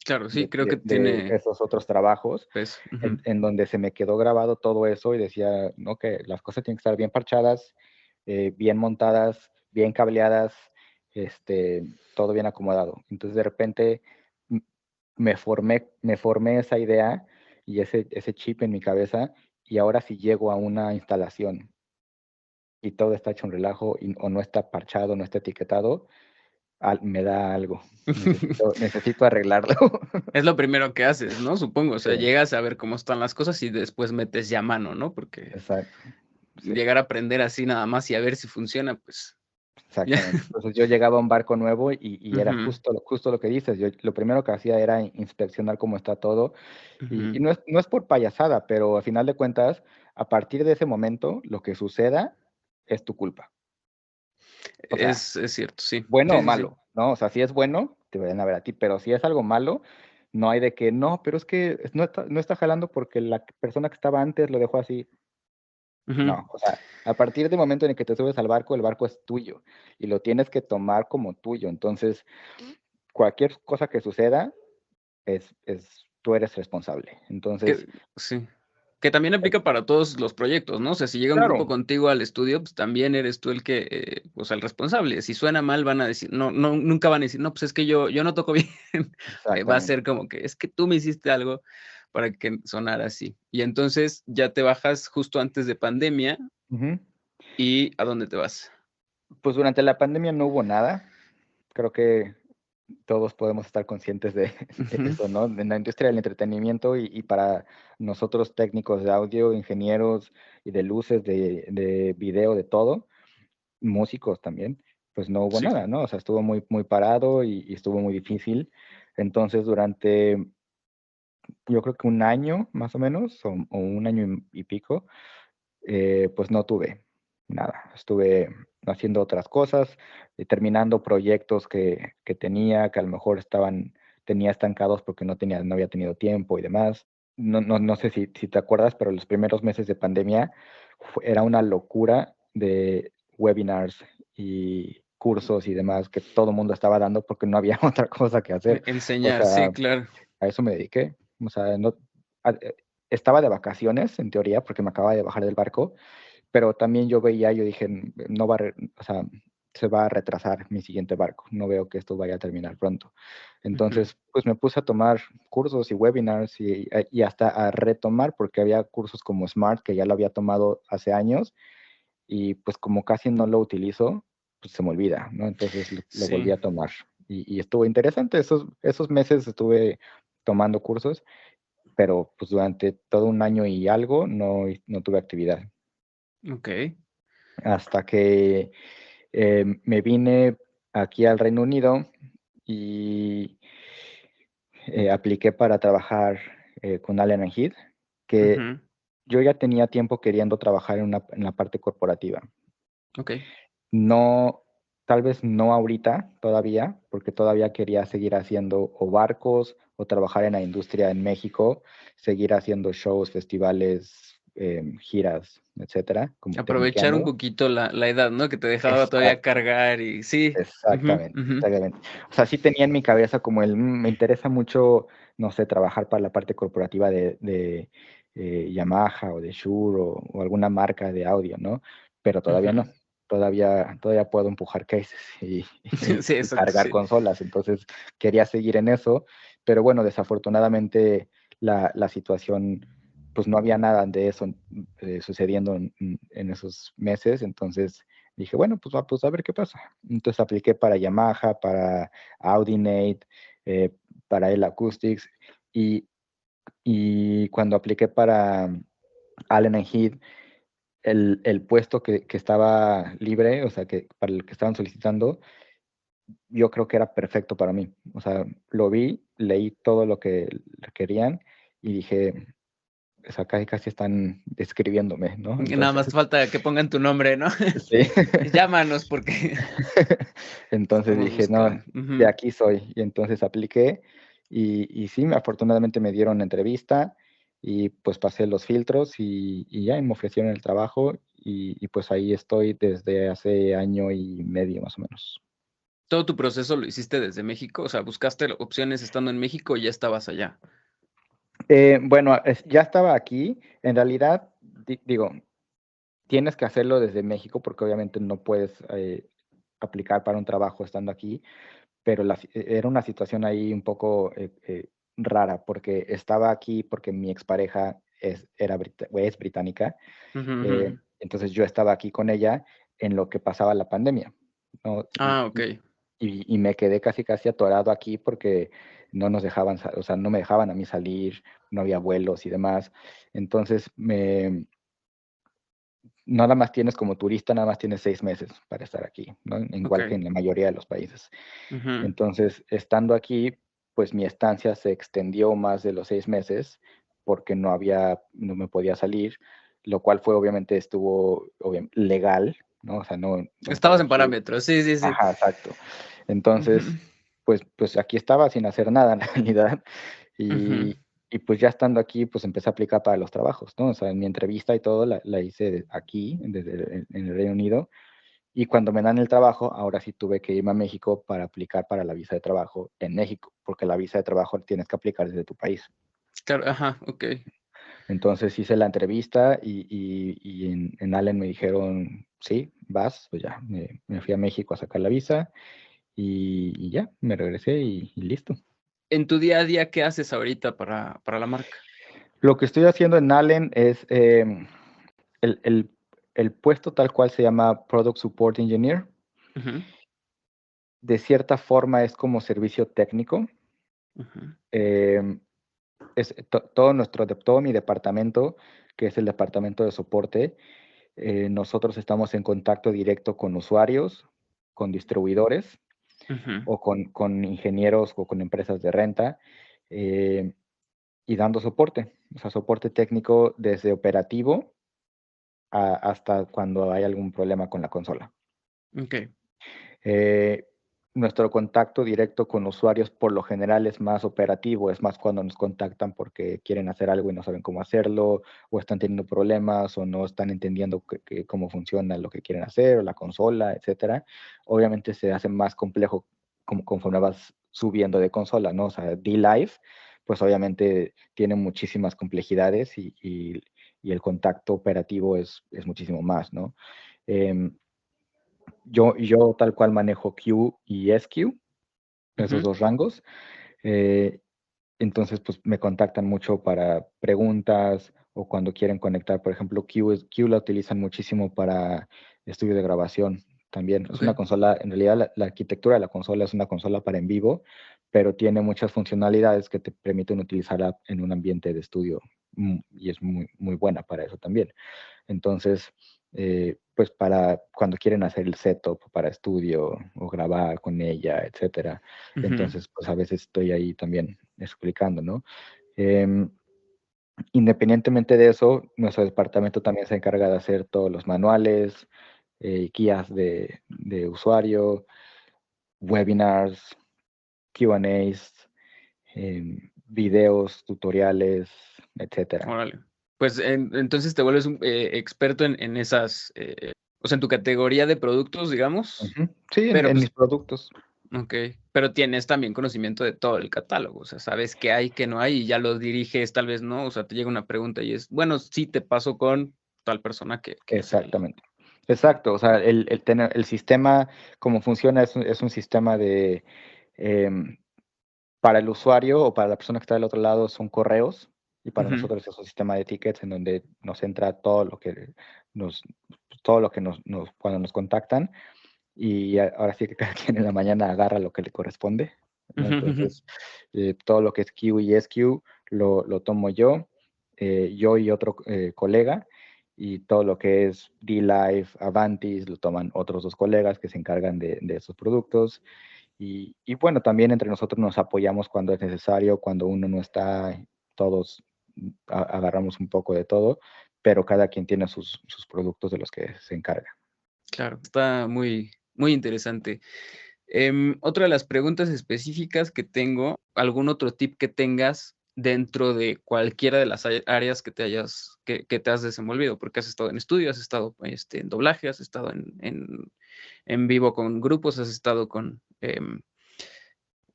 Claro, sí, de, creo que de- de tiene esos otros trabajos, peso. Ujú. en donde se me quedó grabado todo eso y decía, no, que las cosas tienen que estar bien parchadas, bien montadas, bien cableadas, todo bien acomodado. Entonces de repente m- me formé esa idea y ese chip en mi cabeza y ahora si llego a una instalación y todo está hecho un relajo o no está parchado, no está etiquetado, me da algo. Necesito arreglarlo. Es lo primero que haces, ¿no? Supongo, o Sí, sea, llegas a ver cómo están las cosas y después metes ya mano, ¿no? Porque exacto. Sí, llegar a aprender así nada más y a ver si funciona, pues ya. exactamente. Entonces yo llegaba a un barco nuevo y era Ujú. justo lo que dices. Yo lo primero que hacía era inspeccionar cómo está todo. Y Ujú. no es por payasada, pero a final de cuentas, a partir de ese momento, lo que suceda es tu culpa. O sea, Es cierto, sí. bueno Sí, o sí, sí. malo, ¿no? O sea, si es bueno, te vayan a ver a ti, pero si es algo malo, no hay de que no, pero es que no está jalando porque la persona que estaba antes lo dejó así. Ujú. No, o sea, a partir del momento en el que te subes al barco, el barco es tuyo y lo tienes que tomar como tuyo. Entonces, cualquier cosa que suceda, tú eres responsable. Entonces, Que sí. Que también aplica para todos los proyectos, ¿no? O sea, si llega un grupo claro, contigo al estudio, pues también eres tú el que, pues, el responsable. Si suena mal, van a decir no, nunca van a decir: "No, pues es que yo no toco bien". Va a exactamente. ser como que: "Es que tú me hiciste algo". para que sonara así. Y entonces ya te bajas justo antes de pandemia, Ujú. ¿y a dónde te vas? Pues durante la pandemia no hubo nada. Creo que todos podemos estar conscientes de, de Ujú. eso, ¿no? En la industria del entretenimiento y para nosotros técnicos de audio, ingenieros y de luces, de video, de todo, músicos también, pues no hubo Sí, nada, ¿no? O sea, estuvo muy, muy parado y estuvo muy difícil. Entonces, durante yo creo que un año más o menos, o un año y pico, pues no tuve nada. Estuve haciendo otras cosas, terminando proyectos que tenía, que a lo mejor tenía estancados porque no había tenido tiempo y demás. No sé si te acuerdas, pero los primeros meses de pandemia era una locura de webinars y cursos y demás que todo el mundo estaba dando porque no había otra cosa que hacer. O enseñar, sea, sí, claro. a eso me dediqué. O sea, estaba de vacaciones, en teoría, porque me acababa de bajar del barco, pero también yo dije, no va a, o sea, se va a retrasar mi siguiente barco, no veo que esto vaya a terminar pronto. Ujú. Entonces, pues me puse a tomar cursos y webinars y hasta a retomar, porque había cursos como Smart, que ya lo había tomado hace años, y pues como casi no lo utilizo, pues se me olvida, ¿no? Entonces lo volví Sí, a tomar. Y estuvo interesante, esos meses estuve tomando cursos, pero pues durante todo un año y algo no tuve actividad. okey. Hasta que me vine aquí al Reino Unido y apliqué para trabajar con Allen Heath, que Ujú. yo ya tenía tiempo queriendo trabajar en la parte corporativa. Okey. No, tal vez no ahorita todavía, porque todavía quería seguir haciendo o barcos o trabajar en la industria en México, seguir haciendo shows, festivales, giras, etcétera, como Aprovechar un tecniqueando. poquito la edad, ¿no? Que te dejaba todavía Exacto, cargar y sí. Ujú, exactamente, ujú, exactamente. O sea, sí tenía en mi cabeza como me interesa mucho, no sé, trabajar para la parte corporativa de Yamaha o de Shure o alguna marca de audio, ¿no? Pero todavía no. ujú. Todavía puedo empujar cases Sí, y exacto, cargar sí. consolas. Entonces quería seguir en eso, pero bueno, desafortunadamente la situación, pues no había nada de eso sucediendo en esos meses. Entonces dije, bueno, pues a ver qué pasa. Entonces apliqué para Yamaha, para Audinate, para el Acoustics y, y cuando apliqué para Allen Heath, el puesto que estaba libre, o sea, que para el que estaban solicitando, yo creo que era perfecto para mí. O sea, lo vi, leí todo lo que querían y dije, o sea, casi están describiéndome, ¿no? Nada Entonces, más falta que pongan tu nombre, ¿no? sí. Llámanos porque Entonces estamos dije, no, buscando. de Ujú. aquí soy. Y entonces apliqué y sí, afortunadamente me dieron entrevista y pues pasé los filtros y ya y me ofrecieron el trabajo y pues ahí estoy desde hace año y medio más o menos. ¿Todo tu proceso lo hiciste desde México? O sea, ¿buscaste opciones estando en México o ya estabas allá? Bueno, ya estaba aquí. En realidad, digo, tienes que hacerlo desde México porque obviamente no puedes aplicar para un trabajo estando aquí, pero era una situación ahí un poco rara porque estaba aquí porque mi expareja es británica, Ujú, ujú. entonces yo estaba aquí con ella en lo que pasaba la pandemia, ¿no? Ah, okey. Y me quedé casi atorado aquí porque no nos dejaban, o sea, no me dejaban a mí salir, no había vuelos y demás. Entonces, nada más tienes como turista, nada más tienes 6 meses para estar aquí, ¿no? Igual que Okey. en la mayoría de los países. Ujú. Entonces, estando aquí, pues mi estancia se extendió más de los 6 meses porque no me podía salir, lo cual obviamente estuvo legal, ¿no? O sea, no estaba Estabas en aquí. parámetros. Sí, sí, sí. Ajá, exacto. Entonces, Ujú, pues aquí estaba sin hacer nada en realidad. ujú. Y pues ya estando aquí, pues empecé a aplicar para los trabajos, ¿no? O sea, mi entrevista y todo la hice aquí, en el Reino Unido. Y cuando me dan el trabajo, ahora sí tuve que irme a México para aplicar para la visa de trabajo en México, porque la visa de trabajo tienes que aplicar desde tu país. Claro, ajá, okey. Entonces hice la entrevista y en Allen me dijeron, sí, vas, pues ya, me fui a México a sacar la visa y ya, me regresé y listo. En tu día a día, ¿qué haces ahorita para la marca? Lo que estoy haciendo en Allen es el, el- el puesto tal cual se llama Product Support Engineer. Ujú, De cierta forma es como servicio técnico. ujú, Em, todo mi departamento, que es el departamento de soporte, nosotros estamos en contacto directo con usuarios, con distribuidores ujú. o con ingenieros o con empresas de renta, eh, y dando soporte, o sea, soporte técnico desde operativo hasta cuando hay algún problema con la consola. Ok. Eh, Nuestro contacto directo con usuarios por lo general es más operativo, es más cuando nos contactan porque quieren hacer algo y no saben cómo hacerlo, o están teniendo problemas, o no están entendiendo cómo funciona lo que quieren hacer, o la consola, etcétera. Obviamente se hace más complejo conforme vas subiendo de consola, ¿no? O sea, D-Live, pues obviamente tiene muchísimas complejidades y el contacto operativo es muchísimo más, ¿no? Em, yo tal cual manejo Q y SQ, esos Ujú, dos rangos. eh, entonces, pues me contactan mucho para preguntas o cuando quieren conectar. Por ejemplo, Q la utilizan muchísimo para estudio de grabación también. Es ok. una consola, en realidad la arquitectura de la consola es una consola para en vivo, pero tiene muchas funcionalidades que te permiten utilizarla en un ambiente de estudio, y es muy, muy buena para eso también. Entonces, pues para cuando quieren hacer el setup para estudio o grabar con ella, etcétera. Ujú, Entonces, pues a veces estoy ahí también explicando, ¿no? Em, Independientemente de eso, nuestro departamento también se encarga de hacer todos los manuales, guías de usuario, webinars, Q&As, videos, tutoriales, etcétera. órale. Pues entonces te vuelves un experto en esas, o sea, en tu categoría de productos, digamos, Ujú. Sí, pero en pues, mis productos. ok, pero tienes también conocimiento de todo el catálogo, o sea, sabes qué hay, qué no hay, y ya lo diriges, tal vez no, o sea, te llega una pregunta y es, bueno, sí te paso con tal persona que es el. Exactamente. Exacto, o sea, el sistema, como funciona, es un sistema em, para el usuario o para la persona que está del otro lado son correos, y para Ujú, nosotros es un sistema de tickets en donde nos entra nos, todo lo que cuando nos contactan, y ahora sí que cada quien en la mañana agarra lo que le corresponde, ¿no? ujú, ujú. Entonces, todo lo que es Q y SQ lo tomo yo y otro colega, y todo lo que es D-Live, Avantis, lo toman otros dos colegas que se encargan de esos productos. Y bueno, también entre nosotros nos apoyamos cuando es necesario, cuando uno no está, todos agarramos un poco de todo, pero cada quien tiene sus productos de los que se encarga. Claro, está muy, muy interesante. Otra de las preguntas específicas que tengo, ¿algún otro tip que tengas dentro de cualquiera de las áreas que que te has desenvolvido? Porque has estado en estudio, has estado en doblaje, has estado en vivo con grupos, has estado con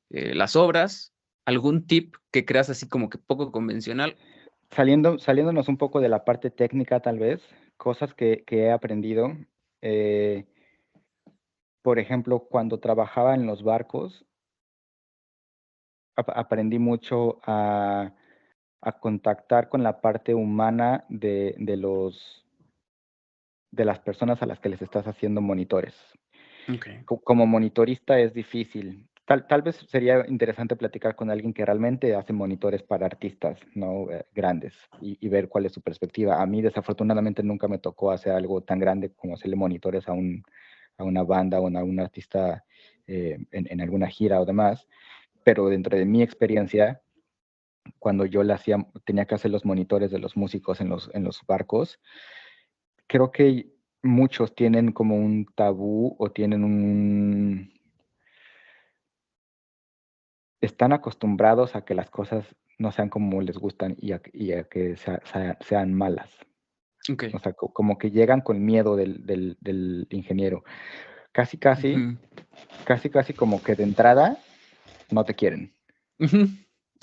las obras. ¿Algún tip que creas así como que poco convencional? Saliéndonos un poco de la parte técnica, tal vez, cosas que he aprendido. eh, por ejemplo, cuando trabajaba en los barcos, aprendí mucho a contactar con la parte humana de las personas a las que les estás haciendo monitores. Ok. Como monitorista es difícil. Tal vez sería interesante platicar con alguien que realmente hace monitores para artistas, ¿no? Grandes, y ver cuál es su perspectiva. A mí, desafortunadamente, nunca me tocó hacer algo tan grande como hacerle monitores a una banda o a un artista, en alguna gira o demás. Pero dentro de mi experiencia, cuando yo tenía que hacer los monitores de los músicos en los barcos, creo que muchos tienen como un tabú o tienen están acostumbrados a que las cosas no sean como les gustan y a que sean malas. Ok. O sea, como que llegan con miedo del ingeniero. Casi, casi, Ujú, casi como que de entrada no te quieren. ujú.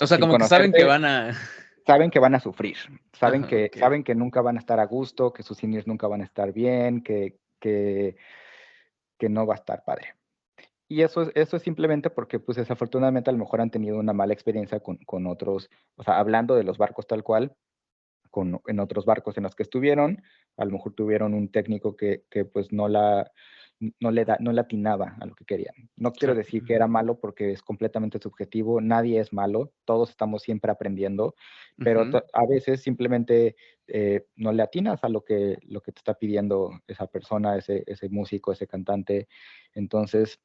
O sea, Sin como que saben que conocerte, van a. saben que van a sufrir. Saben Ajá, que, ok. saben que nunca van a estar a gusto, que sus seniors nunca van a estar bien, que no va a estar padre. Y eso es simplemente porque, pues, desafortunadamente a lo mejor han tenido una mala experiencia con otros, o sea, hablando de los barcos tal cual. en otros barcos en los que estuvieron. A lo mejor tuvieron un técnico que pues no le atinaba a lo que querían. No quiero Claro. decir que era malo porque es completamente subjetivo, nadie es malo, todos estamos siempre aprendiendo, pero Ujú. a veces simplemente no le atinas a lo que te está pidiendo esa persona, ese músico, ese cantante. Entonces,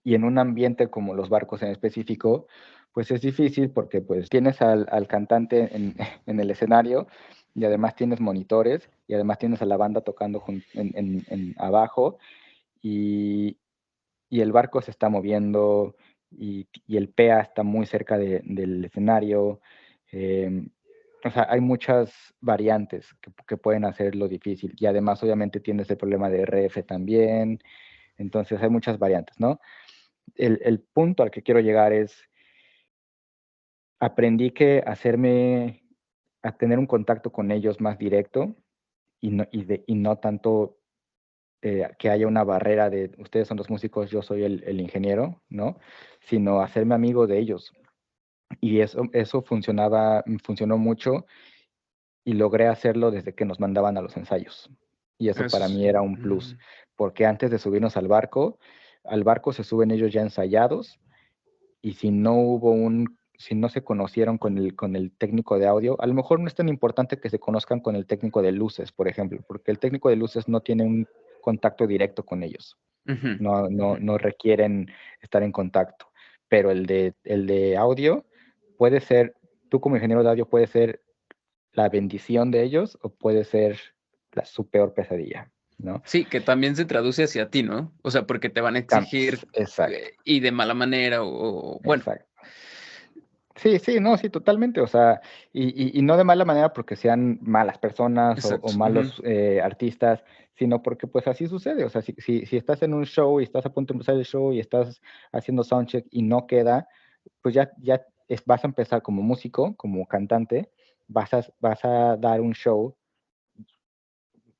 y en un ambiente como los barcos en específico, pues es difícil porque pues tienes al cantante en el escenario y además tienes monitores y además tienes a la banda tocando abajo y, el barco se está moviendo y el PEA está muy cerca del escenario. eh, o sea, hay muchas variantes que pueden hacerlo difícil y además obviamente tienes el problema de RF también, entonces hay muchas variantes, ¿no? El punto al que quiero llegar es, aprendí que a tener un contacto con ellos más directo y no tanto que haya una barrera de ustedes son los músicos, yo soy el ingeniero, ¿no? Sino hacerme amigo de ellos. Y eso funcionó mucho y logré hacerlo desde que nos mandaban a los ensayos. Y eso Eso para es. mí era un plus, porque antes de subirnos al barco se suben ellos ya ensayados y si no se conocieron con el técnico de audio, a lo mejor no es tan importante que se conozcan con el técnico de luces, por ejemplo, porque el técnico de luces no tiene un contacto directo con ellos, Ujú, ujú. no requieren estar en contacto, pero el de audio puede ser, tú como ingeniero de audio puede ser la bendición de ellos o puede ser su peor pesadilla, ¿no? Sí, que también se traduce hacia ti, ¿no? O sea, porque te van a exigir, Exacto, y de mala manera, bueno. exacto. Sí, sí, no, sí, totalmente. O sea, y no de mala manera porque sean malas personas o Exacto. Ujú, malos artistas, sino porque pues así sucede. O sea, si estás en un show y estás a punto de empezar el show y estás haciendo soundcheck y no queda, pues vas a empezar como músico, como cantante, vas a dar un show,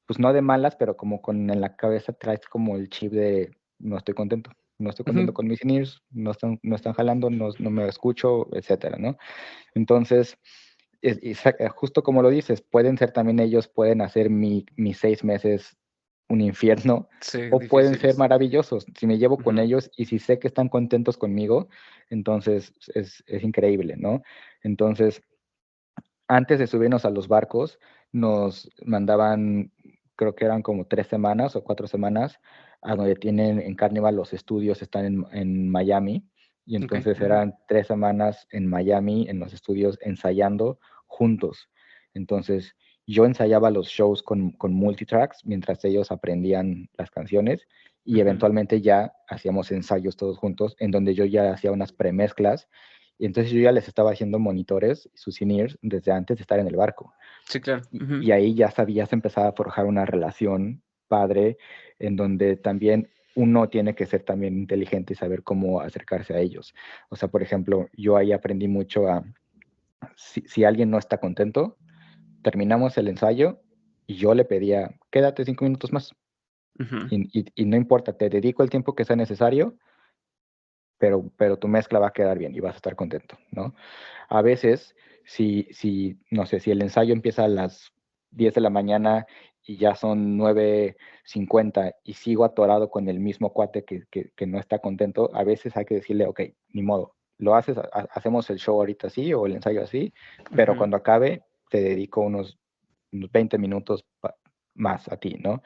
pues no de malas, pero como en la cabeza traes como el chip de no estoy contento. No estoy contento ujú. con mis in-ears, no están jalando, no me escucho, etcétera, ¿no? Entonces, justo como lo dices, pueden hacer mis 6 meses un infierno Sí, o pueden ser difíciles. maravillosos. Si me llevo con Ujú, ellos y si sé que están contentos conmigo, entonces es increíble, ¿no? Entonces, antes de subirnos a los barcos, nos mandaban, creo que eran como 3 semanas o 4 semanas, a donde tienen en Carnival los estudios, están en Miami, y okey, entonces ujú, eran 3 semanas en Miami, en los estudios, ensayando juntos. Entonces, yo ensayaba los shows con multitracks mientras ellos aprendían las canciones y ujú. eventualmente ya hacíamos ensayos todos juntos, en donde yo ya hacía unas premezclas y entonces yo ya les estaba haciendo monitores, sus in desde antes de estar en el barco. Sí, claro. Ujú, Y ahí ya se empezaba a forjar una relación padre, en donde también uno tiene que ser también inteligente y saber cómo acercarse a ellos. O sea, por ejemplo, yo ahí aprendí mucho si alguien no está contento, terminamos el ensayo y yo le pedía, quédate 5 minutos más. ujú. Y no importa, te dedico el tiempo que sea necesario, pero tu mezcla va a quedar bien y vas a estar contento, ¿no? A veces, no sé, si el ensayo empieza a las 10 de la mañana y ya son 9:50 y sigo atorado con el mismo cuate que no está contento, a veces hay que decirle, ok, ni modo, lo haces, hacemos el show ahorita así o el ensayo así, pero Ujú, cuando acabe te dedico unos 20 minutos más a ti, ¿no?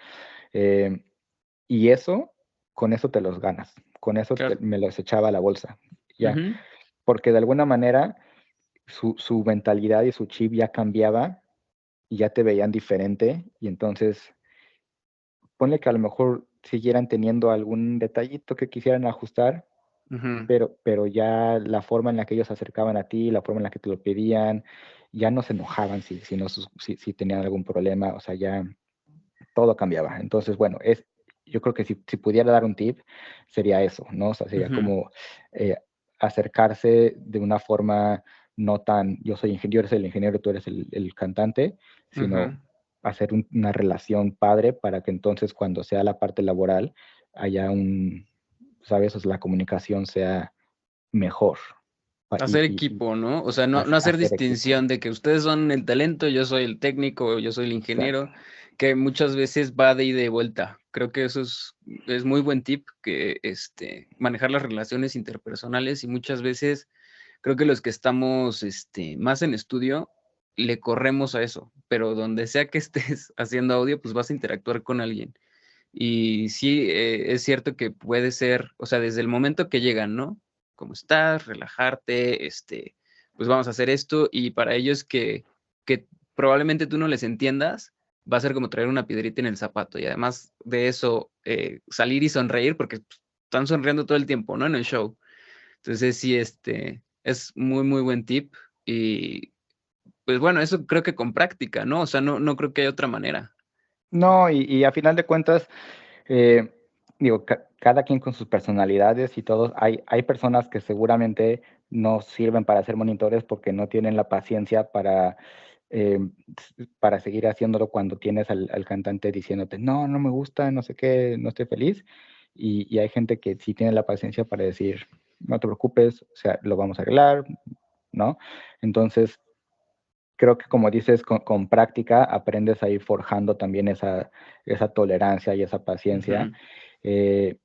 Eh, y con eso te los ganas, con eso claro. me los echaba a la bolsa, ya, Ujú, porque de alguna manera su mentalidad y su chip ya cambiaba y ya te veían diferente y entonces ponle que a lo mejor siguieran teniendo algún detallito que quisieran ajustar, ujú. pero ya la forma en la que ellos se acercaban a ti, la forma en la que te lo pedían, ya no se enojaban si tenían algún problema, o sea, ya todo cambiaba. Entonces, bueno, yo creo que si pudiera dar un tip, sería eso, ¿no? O sea, sería Ujú, como eh, acercarse de una forma no tan, yo soy ingeniero, eres el ingeniero, tú eres el cantante, ujú. sino hacer una relación padre para que entonces cuando sea la parte laboral haya ¿sabes? O sea, la comunicación sea mejor. Hacer equipo, ¿no? O sea, no hacer hacer equipo. distinción de que ustedes son el talento, yo soy el técnico, yo soy el Exacto. ingeniero, que muchas veces va de ida y vuelta. Creo que eso es muy buen tip, que manejar las relaciones interpersonales, y muchas veces creo que los que estamos más en estudio le corremos a eso, pero donde sea que estés haciendo audio, pues vas a interactuar con alguien. Y sí, es cierto que puede ser, o sea, desde el momento que llegan, ¿no? ¿Cómo estás? Relajarte, pues vamos a hacer esto. Y para ellos que probablemente tú no les entiendas, va a ser como traer una piedrita en el zapato. Y además de eso, salir y sonreír, porque pues, están sonriendo todo el tiempo, ¿no? En el show. Entonces sí, es muy, muy buen tip. Y pues bueno, eso creo que con práctica, ¿no? O sea, no creo que haya otra manera. No, y a final de cuentas, eh, digo, cada quien con sus personalidades y todos, hay personas que seguramente no sirven para ser monitores porque no tienen la paciencia eh, para seguir haciéndolo cuando tienes al cantante diciéndote, no, no me gusta, no sé qué, no estoy feliz. Y hay gente que sí tiene la paciencia para decir, no te preocupes, o sea, lo vamos a arreglar, ¿no? Entonces, creo que como dices, con práctica aprendes a ir forjando también esa tolerancia y esa paciencia. Ujú, Eh,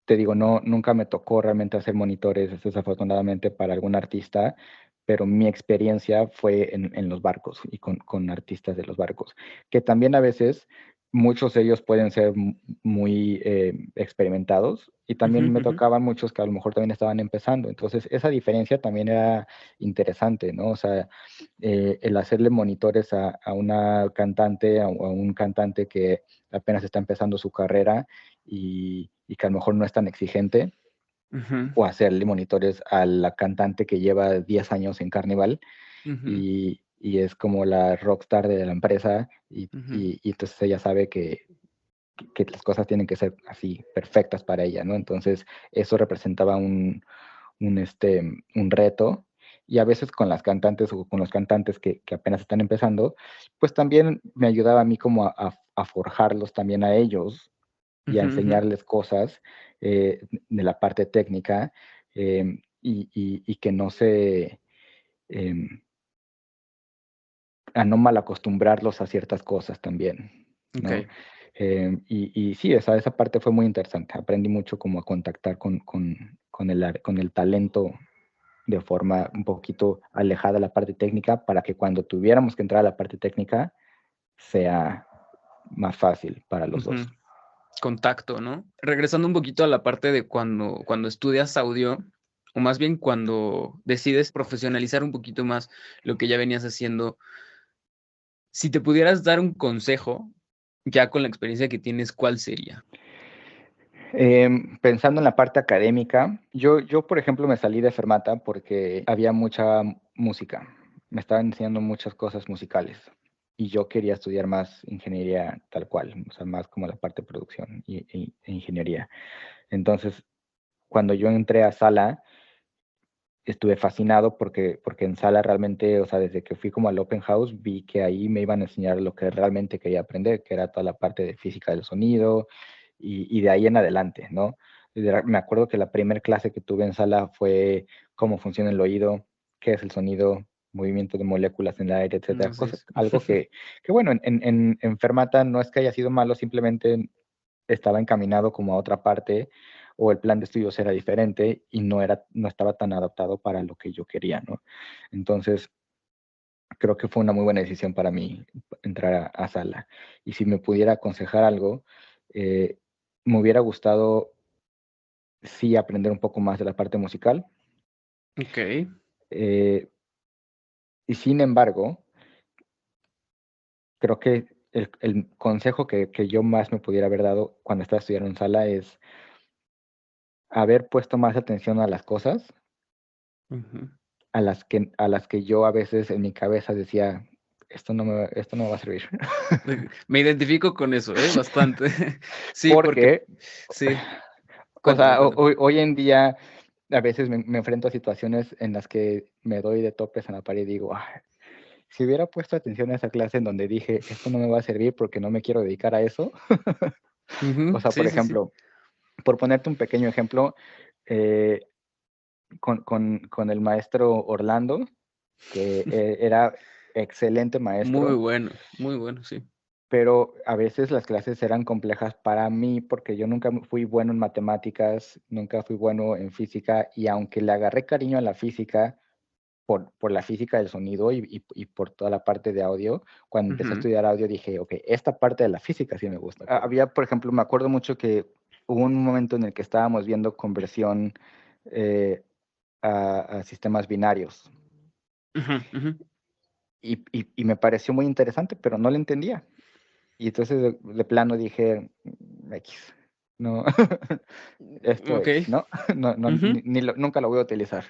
Te digo, no, nunca me tocó realmente hacer monitores, desafortunadamente, para algún artista, pero mi experiencia fue en los barcos y con artistas de los barcos, que también a veces muchos de ellos pueden ser muy experimentados y ujú, también me ujú, tocaban muchos que a lo mejor también estaban empezando. Entonces, esa diferencia también era interesante, ¿no? O sea, el hacerle monitores a una cantante, a un cantante que apenas está empezando su carrera y que a lo mejor no es tan exigente, ujú, o hacerle monitores a la cantante que lleva 10 años en Carnival ujú, y es como la rockstar de la empresa ujú. y entonces ella sabe que las cosas tienen que ser así perfectas para ella, ¿no? Entonces eso representaba un reto y a veces con las cantantes o con los cantantes que apenas están empezando, pues también me ayudaba a mí como a forjarlos también a ellos y a Ujú, ujú. enseñarles cosas de la parte técnica y que no se, eh, a no mal acostumbrarlos a ciertas cosas también, ¿no? Ok. Y sí, esa parte fue muy interesante. Aprendí mucho como a contactar con el talento de forma un poquito alejada de la parte técnica para que cuando tuviéramos que entrar a la parte técnica sea más fácil para los Ujú. dos. Contacto, ¿no? Regresando un poquito a la parte de cuando estudias audio, o más bien cuando decides profesionalizar un poquito más lo que ya venías haciendo, si te pudieras dar un consejo, ya con la experiencia que tienes, ¿cuál sería? Pensando en la parte académica, yo, por ejemplo, me salí de Fermata porque había mucha música. Me estaban enseñando muchas cosas musicales y yo quería estudiar más ingeniería tal cual, o sea, más como la parte de producción e ingeniería. Entonces, cuando yo entré a Sala, estuve fascinado porque en Sala realmente, o sea, desde que fui como al Open House, vi que ahí me iban a enseñar lo que realmente quería aprender, que era toda la parte de física del sonido y de ahí en adelante, ¿no? Me acuerdo que la primera clase que tuve en Sala fue cómo funciona el oído, qué es el sonido, movimiento de moléculas en el aire, etcétera. Así es. Algo que bueno, en Fermata no es que haya sido malo, simplemente estaba encaminado como a otra parte o el plan de estudios era diferente y no estaba tan adaptado para lo que yo quería, ¿no? Entonces, creo que fue una muy buena decisión para mí entrar a Sala. Y si me pudiera aconsejar algo, eh, me hubiera gustado sí aprender un poco más de la parte musical. Ok. eh, y sin embargo, creo que el consejo que yo más me pudiera haber dado cuando estaba estudiando en Sala es haber puesto más atención a las cosas Ujú. a las que yo a veces en mi cabeza decía, esto no me va a servir. Me identifico con eso, bastante. Sí, porque Porque, sí, o cuéntame, sea, cuéntame. hoy en día a veces me enfrento a situaciones en las que me doy de topes en la pared y digo, "Ay, si hubiera puesto atención a esa clase en donde dije, esto no me va a servir porque no me quiero dedicar a eso". O Ujú, sea, por sí, sí, sí. ejemplo, por ponerte un pequeño ejemplo, eh, con el maestro Orlando, que era excelente maestro, muy bueno, sí. pero a veces las clases eran complejas para mí porque yo nunca fui bueno en matemáticas, nunca fui bueno en física, y aunque le agarré cariño a la física, por la física del sonido y por toda la parte de audio, cuando empecé a Ujú, estudiar audio dije, ok, esta parte de la física sí me gusta. Había, por ejemplo, me acuerdo mucho que hubo un momento en el que estábamos viendo conversión eh, a sistemas binarios ujú, ujú. y me pareció muy interesante, pero no lo entendía. Y entonces de plano dije, X, no, esto Ok. X, ¿no? No, no, Ujú, nunca lo voy a utilizar.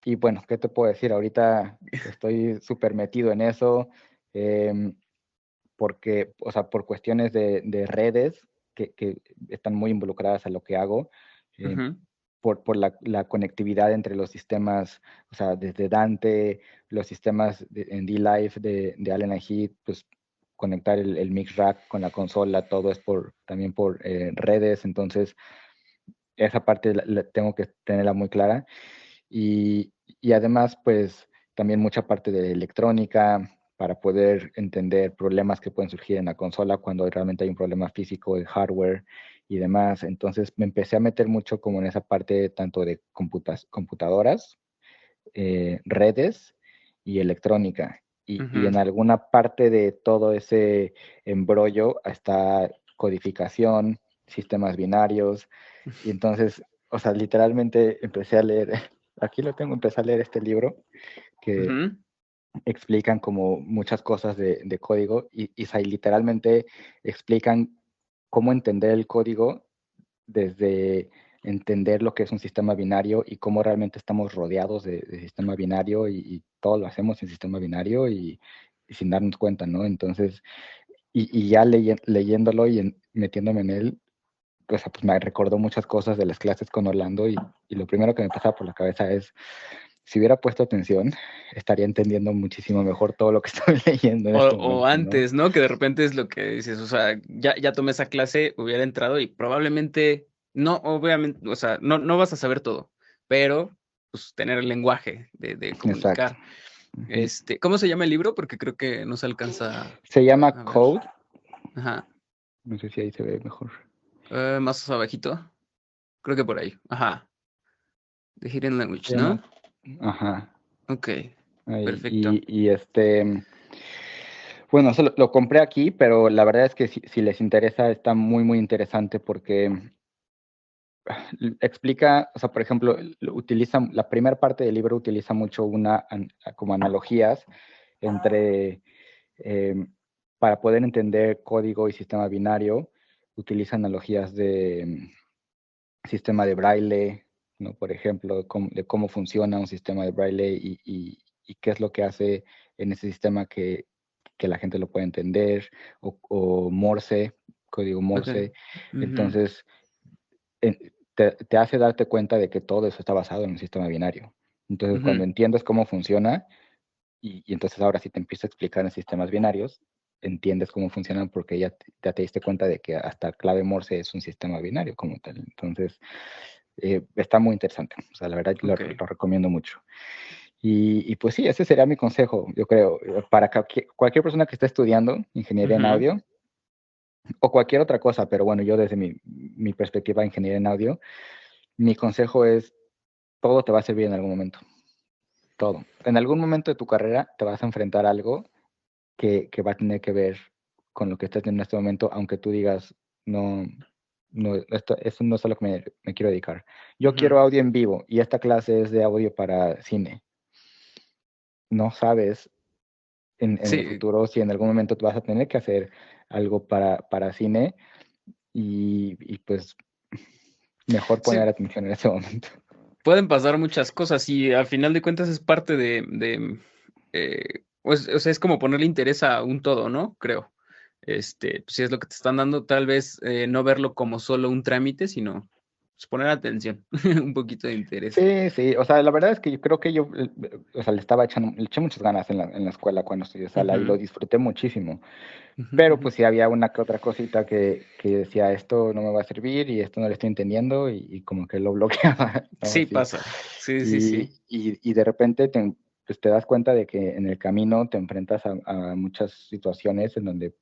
Y bueno, ¿qué te puedo decir? Ahorita estoy súper metido en eso, em, porque, o sea, por cuestiones de redes que están muy involucradas a lo que hago, em, ujú. por la conectividad entre los sistemas, o sea, desde Dante, los sistemas en D-Live de Allen Heath, pues conectar el mix rack con la consola, todo es también por redes, entonces esa parte la tengo que tenerla muy clara. Y además, pues también mucha parte de electrónica para poder entender problemas que pueden surgir en la consola cuando realmente hay un problema físico de hardware y demás. Entonces me empecé a meter mucho como en esa parte tanto de computadoras, redes y electrónica. Y Ujú. en alguna parte de todo ese embrollo está codificación, sistemas binarios, y entonces, o sea, literalmente empecé a leer, aquí lo tengo, empecé a leer este libro que Ujú. explican como muchas cosas de código y literalmente explican cómo entender el código desde entender lo que es un sistema binario y cómo realmente estamos rodeados de sistema binario y todo lo hacemos en sistema binario y sin darnos cuenta, ¿no? Entonces, y ya leyéndolo y metiéndome en él, o sea, pues me recordó muchas cosas de las clases con Orlando y lo primero que me pasaba por la cabeza es, si hubiera puesto atención, estaría entendiendo muchísimo mejor todo lo que estoy leyendo en este O momento, ¿no? antes, ¿no? Que de repente es lo que dices, o sea, ya tomé esa clase, hubiera entrado y probablemente, no, obviamente, o sea, no vas a saber todo, pero pues tener el lenguaje de Exacto. comunicar. Ujú. ¿Cómo se llama el libro? Porque creo que no se alcanza Se llama a ver. Code, Ajá. no sé si ahí se ve mejor. Más abajito. Creo que por ahí. Ajá. The Hidden Se Language, llama, ¿no? ajá, Ok. ahí, Perfecto. bueno, eso lo compré aquí, pero la verdad es que si les interesa, está muy, muy interesante porque explica, o sea, por ejemplo, la primera parte del libro utiliza mucho como analogías entre, eh, para poder entender código y sistema binario, utiliza analogías de sistema de braille, ¿no? Por ejemplo, de cómo funciona un sistema de braille y qué es lo que hace en ese sistema que la gente lo puede entender, o Morse, código Ok. Morse. Ujú. Entonces, te hace darte cuenta de que todo eso está basado en un sistema binario. Entonces, cuando Ujú. entiendes cómo funciona, y entonces ahora sí te empiezo a explicar en sistemas binarios, entiendes cómo funcionan porque ya te diste cuenta de que hasta clave Morse es un sistema binario como tal. Entonces, está muy interesante. O sea, la verdad lo, Ok. lo recomiendo mucho. Y pues sí, ese sería mi consejo, yo creo, para cualquier persona que esté estudiando ingeniería en Ujú. audio o cualquier otra cosa, pero bueno, yo desde mi perspectiva de ingeniería en audio, mi consejo es, todo te va a servir en algún momento, todo. En algún momento de tu carrera te vas a enfrentar a algo que va a tener que ver con lo que estás haciendo en este momento, aunque tú digas, no, no, esto no es a lo que me quiero dedicar. Yo Ujú. quiero audio en vivo y esta clase es de audio para cine. No sabes en el Sí, futuro si en algún momento tú vas a tener que hacer algo para cine y pues mejor poner sí, atención en ese momento. pueden pasar muchas cosas y al final de cuentas es parte pues, o sea, es como ponerle interés a un todo, ¿no? Creo. Pues, si es lo que te están dando, tal vez no verlo como solo un trámite, sino pues, poner atención, un poquito de interés. Sí, sí, o sea, la verdad es que yo creo que yo, o sea, le eché muchas ganas en la escuela cuando estudié sala y lo Ujú, disfruté muchísimo. ujú, Pero ujú. pues sí había una que otra cosita que decía, esto no me va a servir y esto no lo estoy entendiendo y como que lo bloqueaba, ¿no? Sí Así. pasa, sí, sí, Y, sí. y de repente pues te das cuenta de que en el camino te enfrentas a muchas situaciones en donde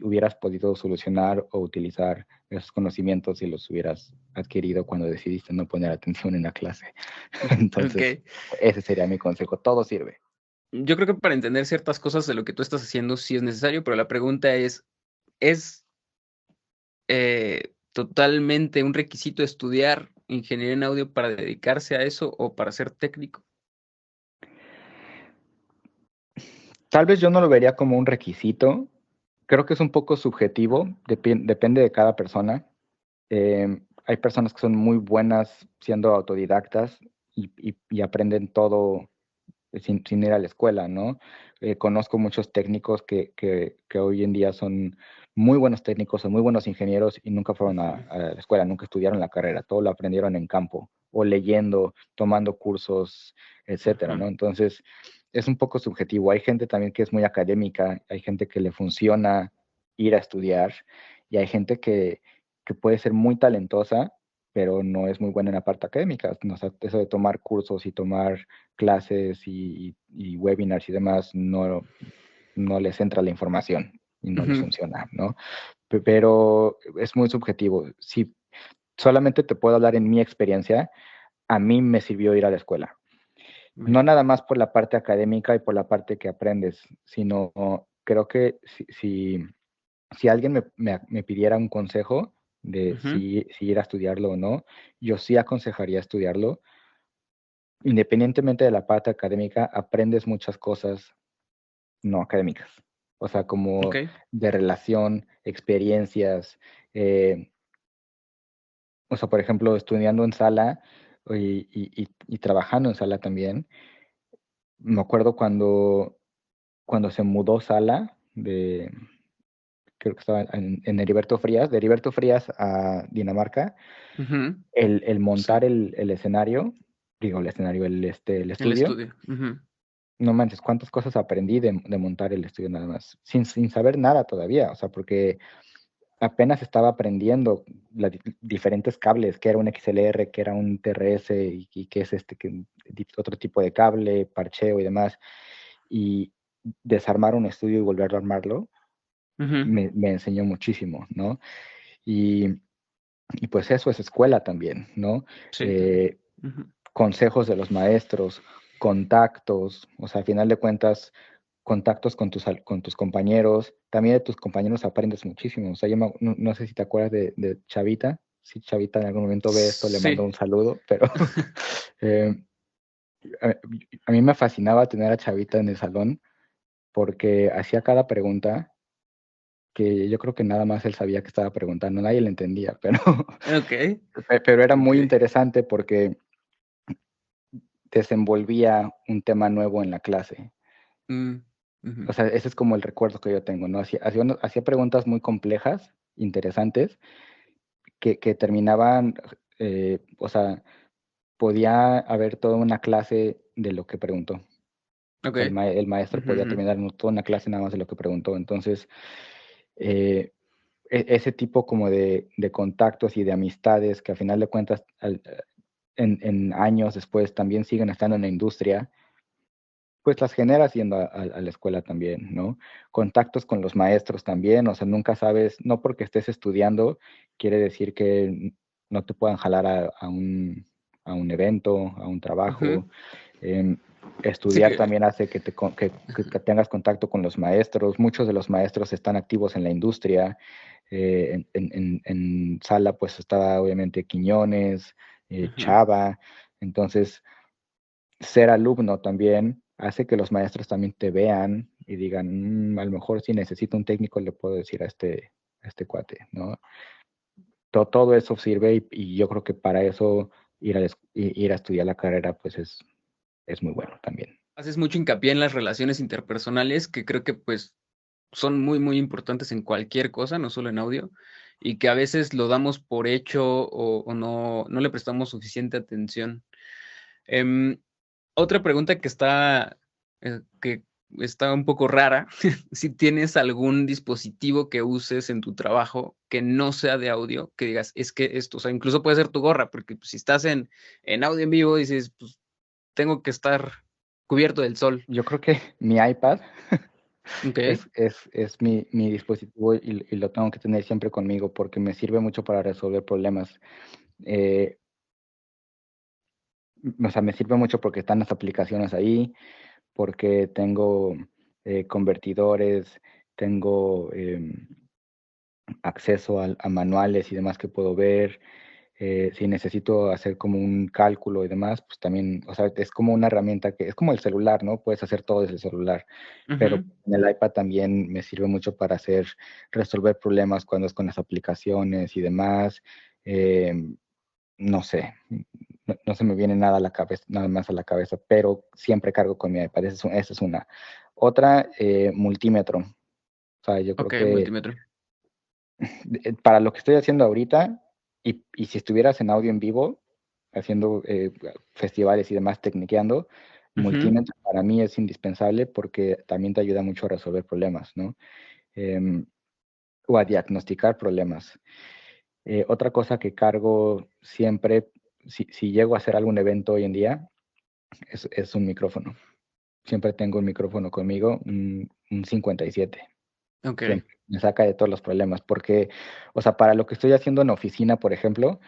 hubieras podido solucionar o utilizar esos conocimientos si los hubieras adquirido cuando decidiste no poner atención en la clase. Entonces, Ok. ese sería mi consejo. Todo sirve. Yo creo que para entender ciertas cosas de lo que tú estás haciendo sí es necesario, pero la pregunta ¿es totalmente un requisito estudiar ingeniería en audio para dedicarse a eso o para ser técnico? Tal vez yo no lo vería como un requisito. Creo que es un poco subjetivo, depende de cada persona. Hay personas que son muy buenas siendo autodidactas y aprenden todo sin ir a la escuela, ¿no? Conozco muchos técnicos que hoy en día son muy buenos técnicos, son muy buenos ingenieros y nunca fueron Ujú, a la escuela, nunca estudiaron la carrera, todo lo aprendieron en campo o leyendo, tomando cursos, etcétera, ujú, ¿no? Entonces, es un poco subjetivo. Hay gente también que es muy académica, hay gente que le funciona ir a estudiar y hay gente que puede ser muy talentosa, pero no es muy buena en la parte académica. O sea, eso de tomar cursos y tomar clases y webinars y demás, no les entra la información y no les ujú. funciona, ¿no? Pero es muy subjetivo. Si solamente te puedo hablar en mi experiencia, a mí me sirvió ir a la escuela. Muy No bien. nada más por la parte académica y por la parte que aprendes, sino creo que si alguien me pidiera un consejo de Ujú, si ir a estudiarlo o no, yo sí aconsejaría estudiarlo. Independientemente de la parte académica, aprendes muchas cosas no académicas. O sea, como okey. de relación, experiencias. eh, o sea, por ejemplo, estudiando en sala y trabajando en sala también. Me acuerdo cuando se mudó sala creo que estaba en Heriberto Frías, de Heriberto Frías a Dinamarca, Ujú, el sí, montar el escenario, digo el escenario, el el estudio. estudio. Ujú, No manches, cuántas cosas aprendí de montar el estudio nada más, sin saber nada todavía, o sea, porque apenas estaba aprendiendo los diferentes cables, que era un XLR, que era un TRS y que es otro tipo de cable, parcheo y demás, y desarmar un estudio y volverlo a armarlo, ujú, me enseñó muchísimo, ¿no? Y, y pues eso es escuela también, ¿no? sí, también. Eh, Ujú, consejos de los maestros, contactos, o sea, al final de cuentas, contactos con tus compañeros, también de tus compañeros aprendes muchísimo. O sea, no sé si te acuerdas de Chavita, si Chavita en algún momento ve esto, le mando sí. un saludo, pero eh, a, a mí me fascinaba tener a Chavita en el salón porque hacía cada pregunta que yo creo que nada más él sabía que estaba preguntando, nadie le entendía, pero, Okey, pero era muy okey. interesante porque desenvolvía un tema nuevo en la clase. Mm, ujú, O sea, ese es como el recuerdo que yo tengo, ¿no? Hacía preguntas muy complejas, interesantes, que terminaban, o sea, podía haber toda una clase de lo que preguntó. O sea, okey. el maestro Ujú, podía ujú. terminar toda una clase nada más de lo que preguntó. Entonces, eh, ese tipo como de contactos y de amistades que al final de cuentas, en años después también siguen estando en la industria, pues las generas yendo a la escuela también, ¿no? Contactos con los maestros también, o sea, nunca sabes, no porque estés estudiando, quiere decir que no te puedan jalar a un evento, a un Ujú. trabajo. Em, Sí estudiar que también hace que tengas contacto con los maestros. Muchos de los maestros están activos en la industria. En sala, pues estaba obviamente Quiñones, ujú. Chava. Entonces, ser alumno también hace que los maestros también te vean y digan, a lo mejor si necesito un técnico le puedo decir a este cuate, ¿no? Todo eso sirve y yo creo que para eso ir a estudiar la carrera pues es muy bueno también. Haces mucho hincapié en las relaciones interpersonales, que creo que, pues, son muy, muy importantes en cualquier cosa, no solo en audio. y que a veces lo damos por hecho o no le prestamos suficiente atención. Em, Otra pregunta que está un poco rara, si tienes algún dispositivo que uses en tu trabajo que no sea de audio, que digas, es que esto, o sea, incluso puede ser tu gorra, porque pues, si estás en audio en vivo, dices, pues tengo que estar cubierto del sol. Yo creo que mi iPad Ok. es mi dispositivo y lo tengo que tener siempre conmigo porque me sirve mucho para resolver problemas. Eh, o sea, me sirve mucho porque están las aplicaciones ahí, porque tengo convertidores, tengo acceso a manuales y demás que puedo ver. Si necesito hacer como un cálculo y demás, pues también, o sea, es como una herramienta que es como el celular, ¿no? Puedes hacer todo desde el celular, pero Ujú. en el iPad también me sirve mucho para resolver problemas cuando es con las aplicaciones y demás. Eh, no sé, no se me viene nada a la cabeza, nada más a la cabeza, pero siempre cargo con mi iPad, esa es una. Otra, multímetro. O sea, yo creo Ok, que multímetro. para lo que estoy haciendo ahorita, y si estuvieras en audio en vivo, haciendo festivales y demás, tecniqueando, Ujú. multímetro para mí es indispensable porque también te ayuda mucho a resolver problemas, ¿no? Em, o a diagnosticar problemas. Otra cosa que cargo siempre, si llego a hacer algún evento hoy en día, es un micrófono. Siempre tengo un micrófono conmigo, un 57. Ok. Siempre me saca de todos los problemas, porque, o sea, para lo que estoy haciendo en oficina, por ejemplo,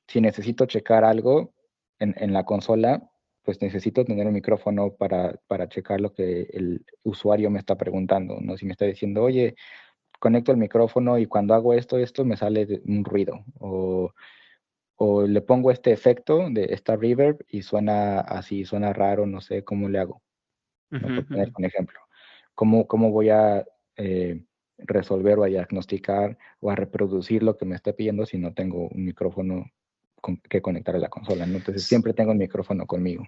si necesito checar algo en la consola, pues necesito tener un micrófono para checar lo que el usuario me está preguntando, ¿no? Si me está diciendo, oye, conecto el micrófono y cuando hago esto me sale un ruido, o le pongo este efecto de esta reverb y suena así, suena raro, no sé cómo le hago, ¿no? Ujú, Por poner ujú. un ejemplo. ¿Cómo voy a resolver o a diagnosticar o a reproducir lo que me está pidiendo si no tengo un micrófono que conectar a la consola, ¿no? Entonces S- siempre tengo el micrófono conmigo.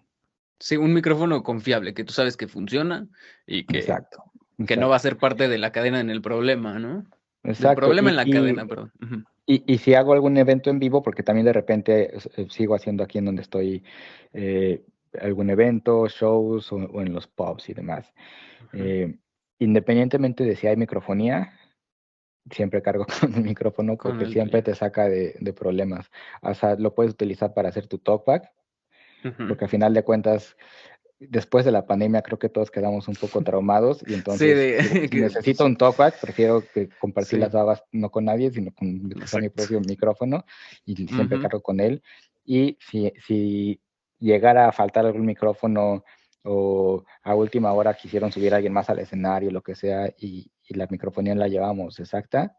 Sí, un micrófono confiable, que tú sabes que funciona y Exacto, que no va a exacto, ser parte de la cadena en el problema, ¿no? Del exacto. problema en la cadena, perdón. Ujú, Y si hago algún evento en vivo, porque también de repente sigo haciendo aquí en donde estoy eh, algún evento, shows o en los pubs y demás. ujú. Eh, Independientemente de si hay microfonía, siempre cargo con un micrófono Con porque el siempre tuyo. te saca de problemas. O sea, lo puedes utilizar para hacer tu talkback, Ujú. porque al final de cuentas, después de la pandemia creo que todos quedamos un poco traumados y Sí, entonces de si que necesito un talkback, prefiero que compartir las sí, babas no con nadie, sino con utilizar mi exacto. propio micrófono y siempre Ujú, cargo con él. Y si llegara a faltar algún micrófono o a última hora quisieron subir a alguien más al escenario, lo que sea, y la microfonía la llevamos exacta,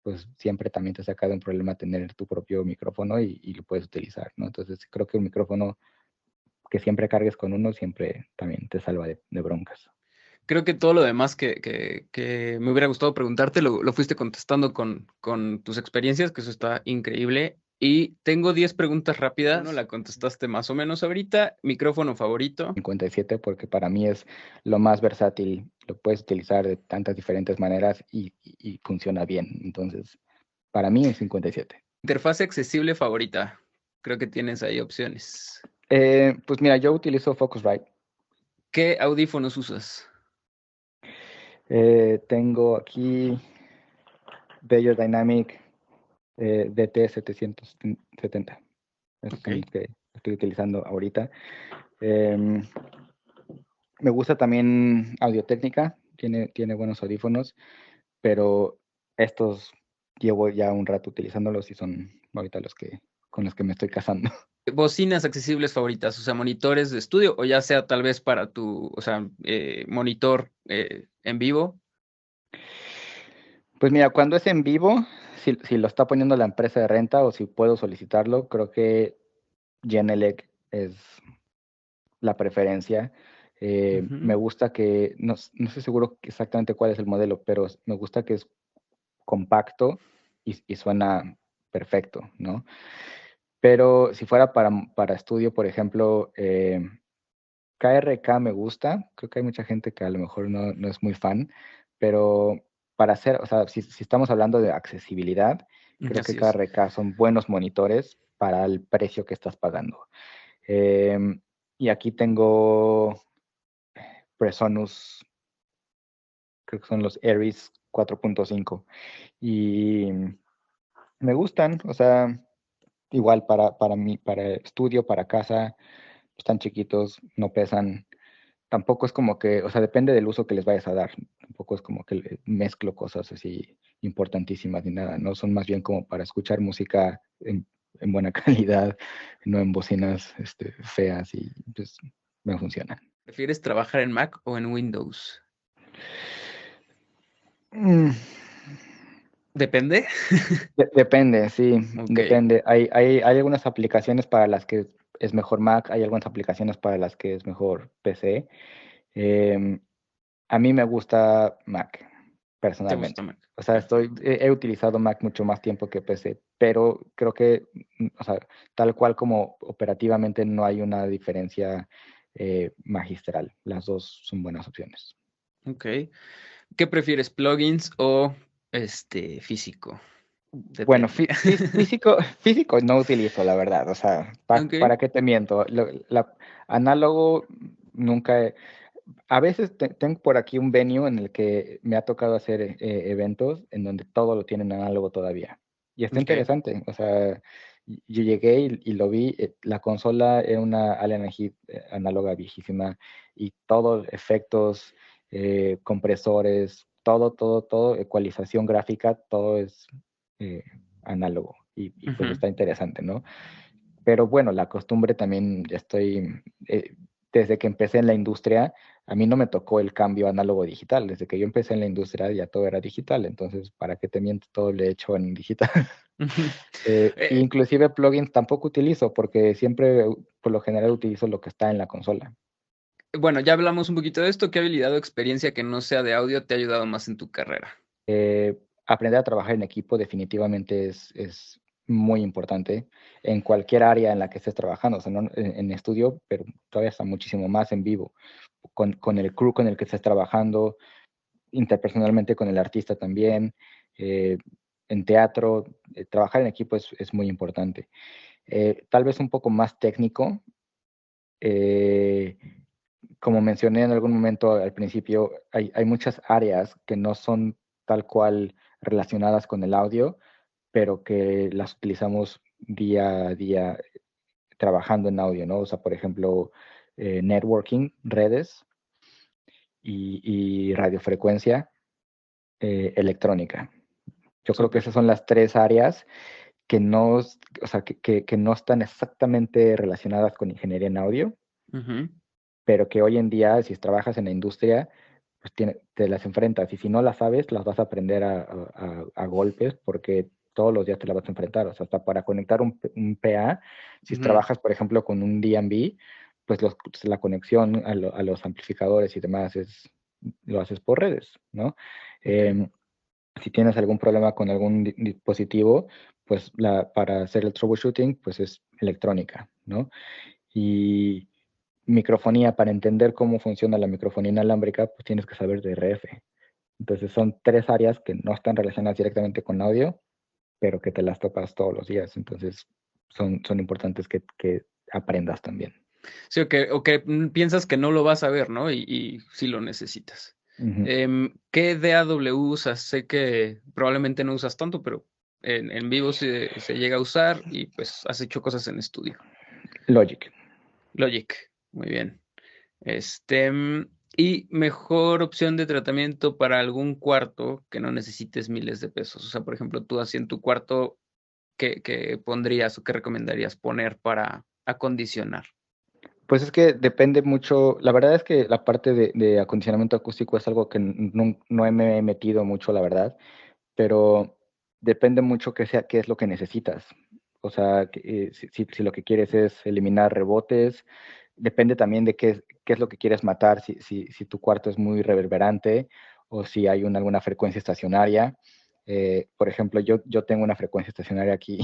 pues siempre también te saca de un problema tener tu propio micrófono y lo puedes utilizar, ¿no? Entonces creo que un micrófono que siempre cargues con uno siempre también te salva de broncas. creo que todo lo demás que me hubiera gustado preguntarte lo fuiste contestando con tus experiencias, que eso está increíble. Y tengo 10 preguntas rápidas. Uno la contestaste más o menos ahorita. Micrófono favorito. 57 porque para mí es lo más versátil, lo puedes utilizar de tantas diferentes maneras y funciona bien. Entonces, para mí un 57. Interfaz accesible favorita. Creo que tienes ahí opciones. Pues mira, yo utilizo Focusrite. ¿Qué audífonos usas? Tengo aquí Bello Dynamic DT770. Esos Ok. son los que estoy utilizando ahorita. Eh, Me gusta también Audio-Técnica, tiene buenos audífonos, pero estos llevo ya un rato utilizándolos y son ahorita con los que me estoy casando. Bocinas accesibles favoritas, o sea, monitores de estudio, o ya sea tal vez para tu, o sea, monitor en vivo. Pues mira, cuando es en vivo, si lo está poniendo la empresa de renta o si puedo solicitarlo, creo que Genelec es la preferencia. Me Ujú. gusta que, no estoy seguro exactamente cuál es el modelo, pero me gusta que es compacto y suena perfecto, ¿no? Pero si fuera para estudio, por ejemplo, KRK me gusta. Creo que hay mucha gente que a lo mejor no es muy fan, pero para hacer, o sea, si estamos hablando de accesibilidad, Creo que Así cada es. RK son buenos monitores para el precio que estás pagando. Em, y aquí tengo Presonus, creo que son los Aries 4.5. Y me gustan, o sea, igual para mí, para estudio, para casa, están chiquitos, no pesan. Tampoco es como que, o sea, depende del uso que les vayas a dar. Tampoco es como que mezclo cosas así importantísimas ni nada, ¿no? Son más bien como para escuchar música en buena calidad, no en bocinas feas y pues me funcionan. ¿Prefieres trabajar en Mac o en Windows? Mm, Depende. depende, sí, Ok, depende. Hay algunas aplicaciones para las que es mejor Mac, hay algunas aplicaciones para las que es mejor PC. Em, A mí me gusta Mac, te gusta personalmente. Mac. O sea, Perfecto. he utilizado Mac mucho más tiempo que PC, pero creo que, o sea, tal cual como operativamente no hay una diferencia magistral. Las dos son buenas opciones. Ok. ¿Qué prefieres, plugins o físico? Bueno, Depende. físico no utilizo, la verdad. O sea, Ok, ¿para qué te miento? Análogo nunca. A veces tengo por aquí un venue en el que me ha tocado hacer eventos en donde todo lo tienen análogo todavía. Y está ok. interesante. O sea, yo llegué y lo vi. La consola era una Allen Heath análoga viejísima y todo, efectos, compresores, todo, ecualización gráfica, todo es eh, análogo. Y pues Ujú. está interesante, ¿no? Pero bueno, la costumbre también, desde que empecé en la industria, a mí no me tocó el cambio análogo-digital. Desde que yo empecé en la industria ya todo era digital. Entonces, ¿para qué te miento? Todo lo he hecho en digital. Ujú. Eh, Inclusive plugins tampoco utilizo porque siempre, por lo general, utilizo lo que está en la consola. bueno, ya hablamos un poquito de esto. ¿Qué habilidad o experiencia que no sea de audio te ha ayudado más en tu carrera? Aprender a trabajar en equipo definitivamente es muy importante en cualquier área en la que estés trabajando, o sea, no en estudio, pero todavía está muchísimo más en vivo, con el crew con el que estés trabajando, interpersonalmente con el artista también, eh, en teatro, trabajar en equipo es muy importante. Tal vez un poco más técnico, eh, como mencioné en algún momento al principio, hay muchas áreas que no son tal cual relacionadas con el audio, pero que las utilizamos día a día trabajando en audio, ¿no? O sea, por ejemplo, networking, redes y radiofrecuencia electrónica. Yo creo que Súper. esas son las tres áreas que no, o sea, que no están exactamente relacionadas con ingeniería en audio, Ujú. pero que hoy en día, si trabajas en la industria, pues te las enfrentas. Y si no las sabes, las vas a aprender a golpes porque todos los días te las vas a enfrentar. O sea, hasta para conectar un PA, si Ujú. trabajas, por ejemplo, con un DMV, pues la conexión a los amplificadores y demás lo haces por redes, ¿no? Ok. Si tienes algún problema con algún dispositivo, pues para hacer el troubleshooting, pues es electrónica, ¿no? Y microfonía, para entender cómo funciona la microfonía inalámbrica, pues tienes que saber de RF. Entonces son tres áreas que no están relacionadas directamente con audio, pero que te las topas todos los días. Entonces son importantes que aprendas también. Sí, o que piensas que no lo vas a ver, ¿no? Y sí lo necesitas. Ujú. ¿Qué DAW usas? Sé que probablemente no usas tanto, pero en vivo se llega a usar y pues has hecho cosas en estudio. Logic. Logic, muy bien. Y mejor opción de tratamiento para algún cuarto que no necesites miles de pesos. O sea, por ejemplo, tú así en tu cuarto, ¿qué pondrías o qué recomendarías poner para acondicionar? Pues es que depende mucho, la verdad es que la parte de acondicionamiento acústico es algo que no me he metido mucho, la verdad, pero depende mucho qué es lo que necesitas. O sea, si lo que quieres es eliminar rebotes, depende también de qué es lo que quieres matar, si tu cuarto es muy reverberante o si hay alguna frecuencia estacionaria. Por ejemplo, yo tengo una frecuencia estacionaria aquí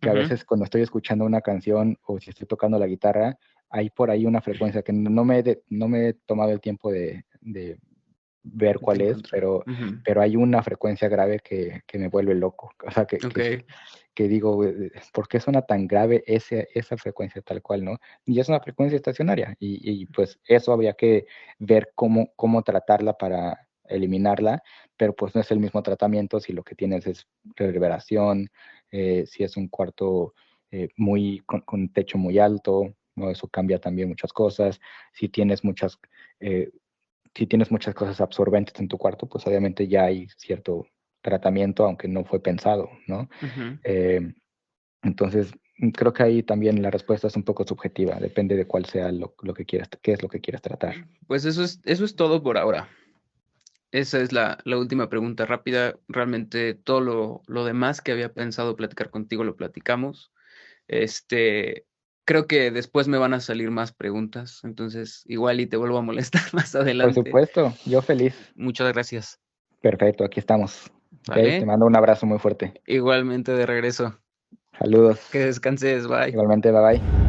que a Ujú. veces cuando estoy escuchando una canción o si estoy tocando la guitarra, hay por ahí una frecuencia que no me he tomado el tiempo de ver te cuál es, encontré. Ujú. pero hay una frecuencia grave que me vuelve loco. O sea, Ok. que digo, ¿por qué suena tan grave esa frecuencia tal cual, no? Y es una frecuencia estacionaria y pues eso habría que ver cómo tratarla para eliminarla, pero pues no es el mismo tratamiento si lo que tienes es reverberación, si es un cuarto con un techo muy alto, ¿no? Eso cambia también muchas cosas. Si tienes muchas, eh, si tienes muchas cosas absorbentes en tu cuarto, pues obviamente ya hay cierto tratamiento, aunque no fue pensado, ¿no? Ujú. Eh, entonces, creo que ahí también la respuesta es un poco subjetiva, depende de cuál sea lo que quieras, qué es lo que quieras tratar. Pues eso es todo por ahora. Esa es la última pregunta rápida. Realmente todo lo demás que había pensado platicar contigo lo platicamos. Este, creo que después me van a salir más preguntas, entonces igual y te vuelvo a molestar más Por adelante. supuesto, yo feliz. Muchas gracias. Perfecto, aquí estamos. Ok, te ¿Vale? mando un abrazo muy fuerte. Igualmente de regreso. Saludos. Que descanses, bye. Igualmente, bye bye.